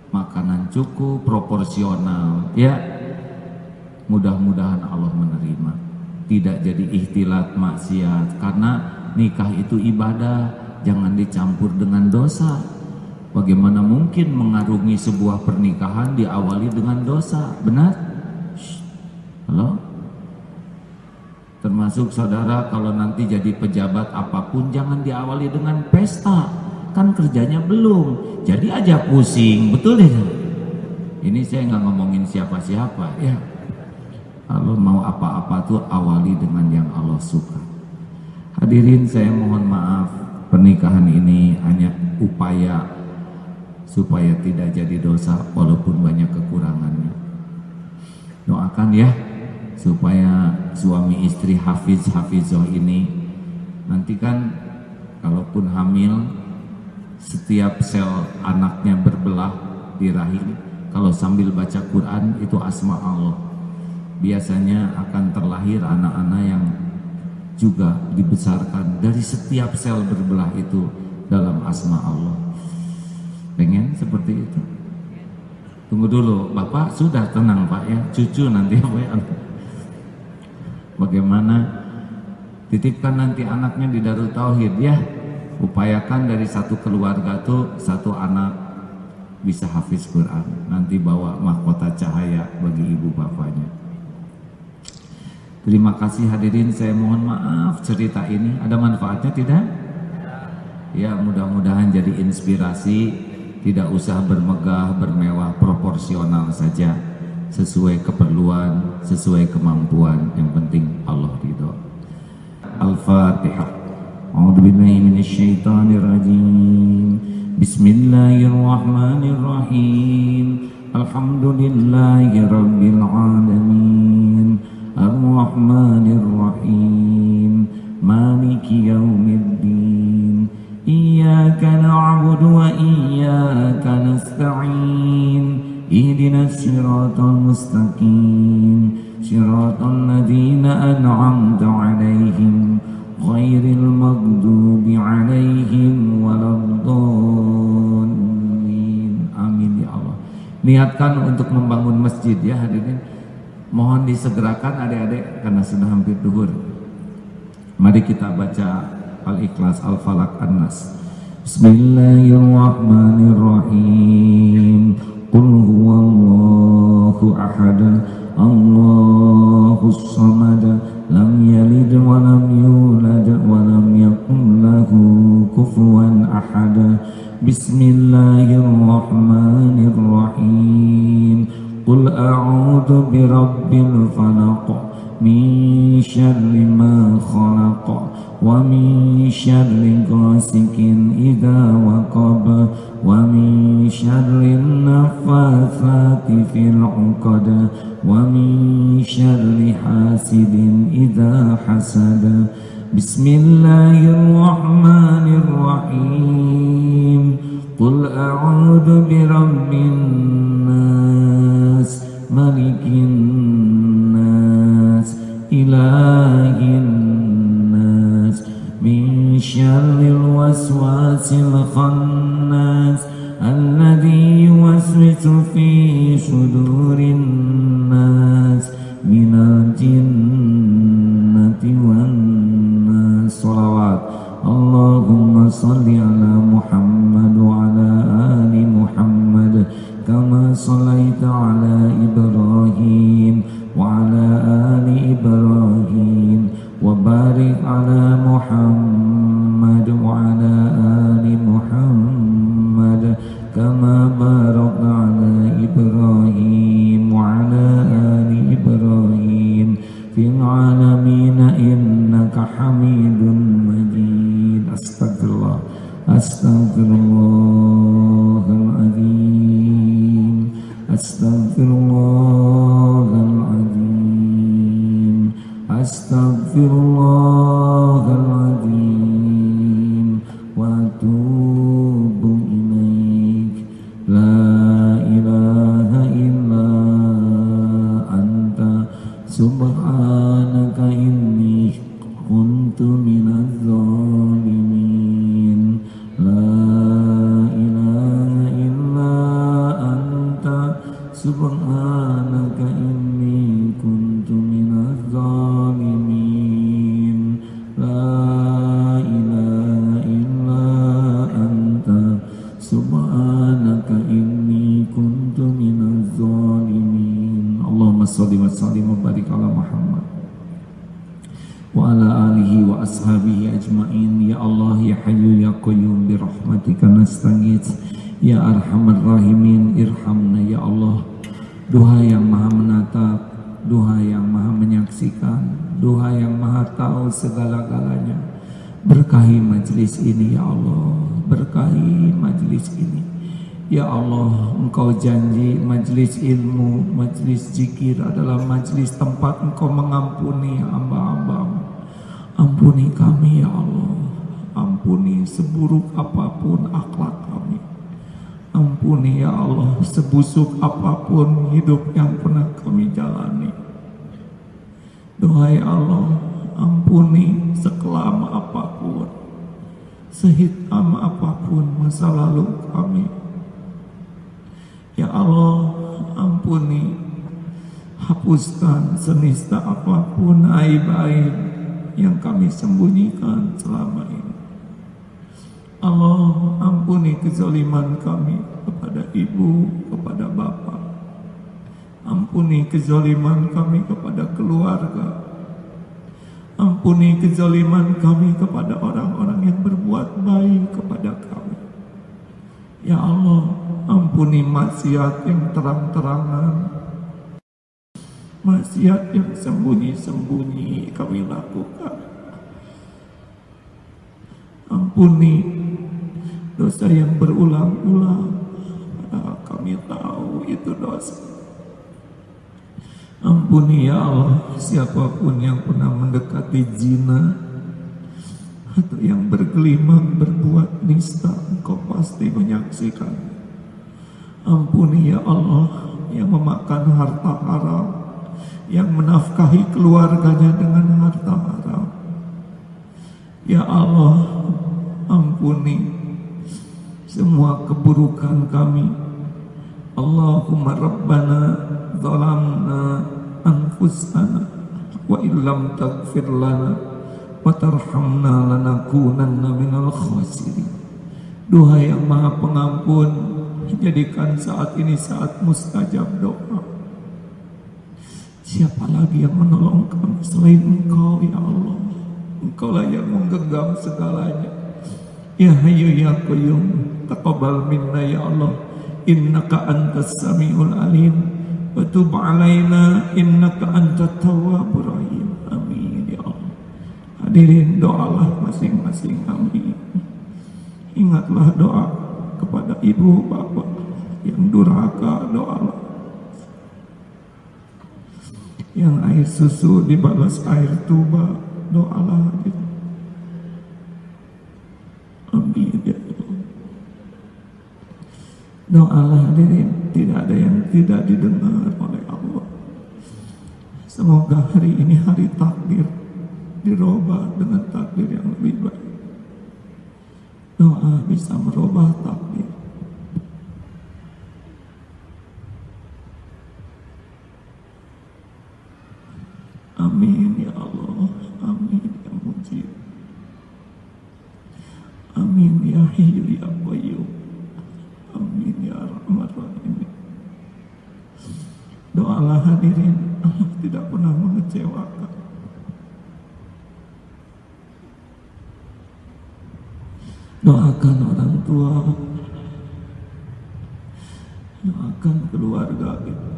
makanan cukup, proporsional, ya. Mudah-mudahan Allah menerima. Tidak jadi ikhtilat maksiat, karena nikah itu ibadah, jangan dicampur dengan dosa. Bagaimana mungkin mengarungi sebuah pernikahan diawali dengan dosa? Benar? Halo? Termasuk saudara kalau nanti jadi pejabat apapun jangan diawali dengan pesta, kan kerjanya belum, jadi aja pusing, betul ya? Ini saya nggak ngomongin siapa-siapa ya. Kalau mau apa-apa tuh awali dengan yang Allah suka. Hadirin, saya mohon maaf, pernikahan ini hanya upaya supaya tidak jadi dosa walaupun banyak kekurangannya. Doakan ya supaya suami istri hafizoh ini nanti kan kalaupun hamil setiap sel anaknya berbelah di rahim, kalau sambil baca Quran itu asma Allah. Biasanya akan terlahir anak-anak yang juga dibesarkan dari setiap sel berbelah itu dalam asma Allah. Pengen seperti itu? Tunggu dulu, Bapak sudah tenang Pak ya, cucu nanti apa ya? Bagaimana titipkan nanti anaknya di Darul Tauhid ya. Upayakan dari satu keluarga tuh satu anak bisa hafiz Quran, nanti bawa mahkota cahaya bagi ibu bapaknya. Terima kasih hadirin, saya mohon maaf cerita ini ada manfaatnya tidak? Ya, mudah-mudahan jadi inspirasi, tidak usah bermegah, bermewah, proporsional saja, sesuai keperluan, sesuai kemampuan, yang penting Allah ridho. Al-Fatihah. A'udzubillahi minasyaitonirrajim. Bismillahirrahmanirrahim. Alhamdulillahi rabbil alamin. Ar-Rahmanir Rahim. maliki yaumiddin. Iyyaka na'budu wa iyyaka nasta'in. Ihdinas siratal mustaqim, siratal ladzina an'amta 'alaihim ghairil maghdubi 'alaihim waladdallin. Amin ya Allah. Niatkan untuk membangun masjid ya hadirin. Mohon disegerakan adik-adik karena sudah hampir duhur. Mari kita baca Al-Ikhlas, Al-Falaq, An-Nas. Bismillahirrahmanirrahim. Qul huwallahu ahad, Allahus samad, lam yalid wa lam yulad wa lam yakul lahu kufuwan ahad. Bismillahirrahmanirrahim. Qul a'udzu birabbil falaq, min syarri ma khalaq, wa min syarri ghasikin idza waqab, wa min syarri naffatsati fil 'uqad, wa min syarri hasidin idza hasad. Bismillahirrahmanirrahim. Qul a'udzu birabbin nas, malikin nas, ilahin nas, min syarril waswasil khannas, alladzi yuwaswisu fi sudurin nas, minal jinnati wan nas. Shalawat. Allahumma salli ala Muhammad wa ala ali Muhammad kama sallaita ala Ibrahim wa ala ali Ibrahim, wa barik ala Muhammad wa ala ali Muhammad kama barakta ala Ibrahim wa ala ali Ibrahim fil alamin innaka Hamidun Majid. Astagfirullah, astagfirullahaladzim, astagfirullahaladzim, astagfirullahaladzim, wa atubu ilaik. La ilaha illa anta subhanaka inni kuntu minaz zalimin. La ilaha illa anta subhanaka inni kuntu minaz zalimin. La ilaha illa anta subhanaka inni kuntu minaz zalimin. Allahumma shalli wa sallim wa barik ala Muhammad wa ala alihi wa ashabihi ajma'in. Ya Allah, ya Hayyu ya Qayyum, bi rahmatika nastaghits, ya arhamar rahimin, irhamna ya Allah. Duha yang maha menatap, duha yang maha menyaksikan, duha yang maha tahu segala-galanya. Berkahi majlis ini ya Allah, berkahi majlis ini ya Allah. Engkau janji majlis ilmu, majlis zikir adalah majlis tempat Engkau mengampuni hamba-hambamu. Ampuni kami ya Allah, ampuni seburuk apapun akhlak kami, ampuni ya Allah sebusuk apapun hidup yang pernah kami jalani. Doa ya Allah, ampuni sekelam apapun, sehitam apapun masa lalu kami. Ya Allah, ampuni, hapuskan senista apapun aib-aib yang kami sembunyikan selama ini. Allah, ampuni kezaliman kami kepada ibu, kepada bapak. Ampuni kezaliman kami kepada keluarga. Ampuni kezaliman kami kepada orang-orang yang berbuat baik kepada kami. Ya Allah, ampuni maksiat yang terang-terangan, maksiat yang sembunyi-sembunyi kami lakukan. Ampuni dosa yang berulang-ulang, padahal kami tahu itu dosa. Ampuni ya Allah siapapun yang pernah mendekati zina, atau yang bergelimang berbuat nista, Engkau pasti menyaksikan. Ampuni ya Allah yang memakan harta haram, yang menafkahi keluarganya dengan harta haram. Ya Allah, ampuni semua keburukan kami. Allahumma Rabbana zalamna anfusana wa illam taghfir lana wa tarhamna lanakunanna minal khasirin. Duhai yang Maha Pengampun, jadikan saat ini saat mustajab doa. Siapa lagi yang menolong kami selain Engkau ya Allah? Engkaulah yang menggenggam segalanya. Ya Hayyu ya Qayyum, taqabbal minna ya Allah, innaka antas samiul alim, wa tub alaina innaka antat tawwabur rahim. Amin ya Allah. Hadirin, doalah masing-masing. Amin. Ingatlah doa kepada ibu bapak yang durhaka, doalah. Yang air susu dibalas air tuba, doalah. Amin ya Allah. Doalah hadirin, tidak ada yang tidak didengar oleh Allah. Semoga hari ini hari takdir dirubah dengan takdir yang lebih baik. Doa bisa merubah takdir. Amin ya Allah. Amin ya Mujib. Amin ya Hayyu ya Qayyum. Amin ya Rahman Rahim. Doalah hadirin, Allah tidak pernah mengecewakan. Doakan orang tua, doakan keluarga kita.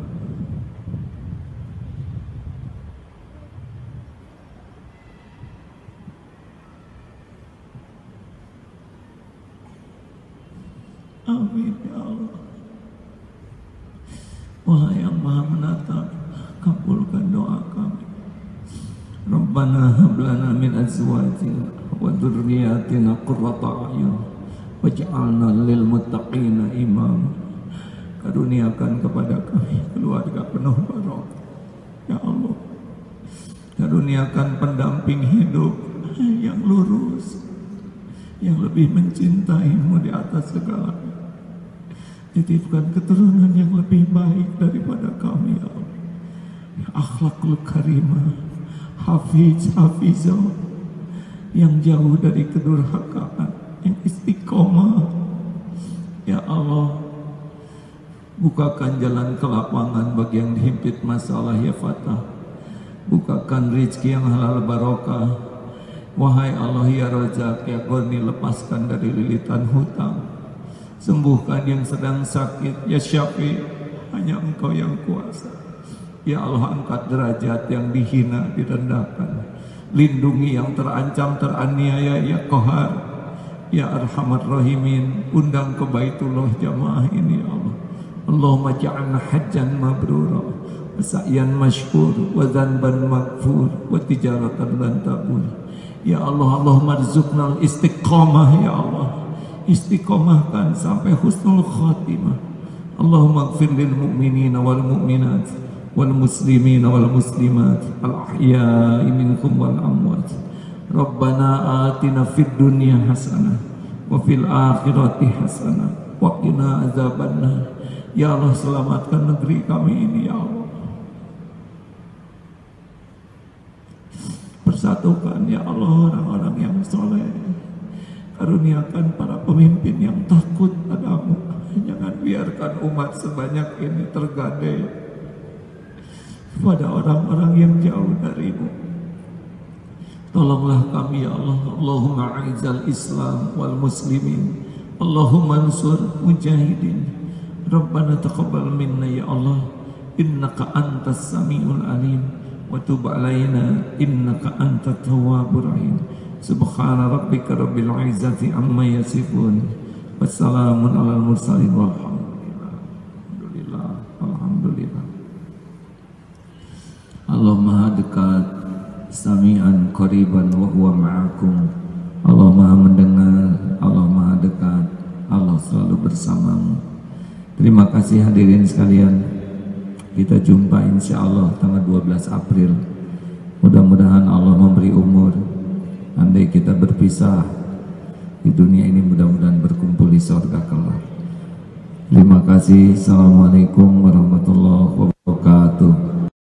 Amin ya Allah. Wahai yang Maha Menatap, kabulkan doa kami. Rabbana hab lana min azwajina wa dzurriyyatina qurrata a'yun waj'alna lil muttaqina imam. Karuniakan kepada kami keluarga penuh barokah ya Allah. Karuniakan pendamping hidup yang lurus, yang lebih mencintaimu di atas segalanya. Titipkan keturunan yang lebih baik daripada kami ya Allah. Akhlakul karimah, hafizah, yang jauh dari kedurhakaan, yang istiqomah ya Allah. Bukakan jalan kelapangan bagi yang dihimpit masalah ya Fatah. Bukakan rezeki yang halal barokah. Wahai Allah ya Razak ya Ghani, lepaskan dari lilitan hutang. Sembuhkan yang sedang sakit ya Syafi, hanya Engkau yang kuasa. Ya Allah, angkat derajat yang dihina, direndahkan. Lindungi yang terancam, teraniaya ya Qahar. Ya Arhamar Rahimin, undang ke Baitullah jamaah ini ya Allah. Allahumma ja'alna hajjan mabrura, wa sa'yan mashkur, wa dhanban maghfur, wa tijaratan lan tabur. Ya Allah, Allahumma rizuknal istiqamah ya Allah. Istiqomahkan sampai husnul khatimah. Allahumma gfir lil mu'minina wal mu'minat wal muslimina wal muslimat al ahya'i minkum wal amwat. Rabbana atina fid dunya hasanah wa fil akhirati hasanah wa qina azabannar. Ya Allah, selamatkan negeri kami ini ya Allah. Persatukan ya Allah orang-orang yang soleh. Karuniakan para pemimpin yang takut padamu. Jangan biarkan umat sebanyak ini tergadai pada orang-orang yang jauh darimu. Tolonglah kami ya Allah. Allahumma a'izzal Islam wal muslimin, Allahumma ansur mujahidin. Rabbana taqabbal minna ya Allah, innaka antas samiul alim, wa tub alaina innaka antat tawwabur rahim. Subhana rabbika rabbil izzati amma yasifun, wassalamun alal mursalin, walhamdulillah. Alhamdulillah, alhamdulillah. Allah Maha dekat, sami'an qariban wa huwa ma'akum Allah Maha mendengar, Allah Maha dekat, Allah selalu bersamamu. Terima kasih hadirin sekalian. Kita jumpa insya Allah tanggal 12 April. Mudah-mudahan Allah memberi umur. Andai kita berpisah di dunia ini, mudah-mudahan berkumpul di surga kelak. Terima kasih. Assalamualaikum warahmatullahi wabarakatuh.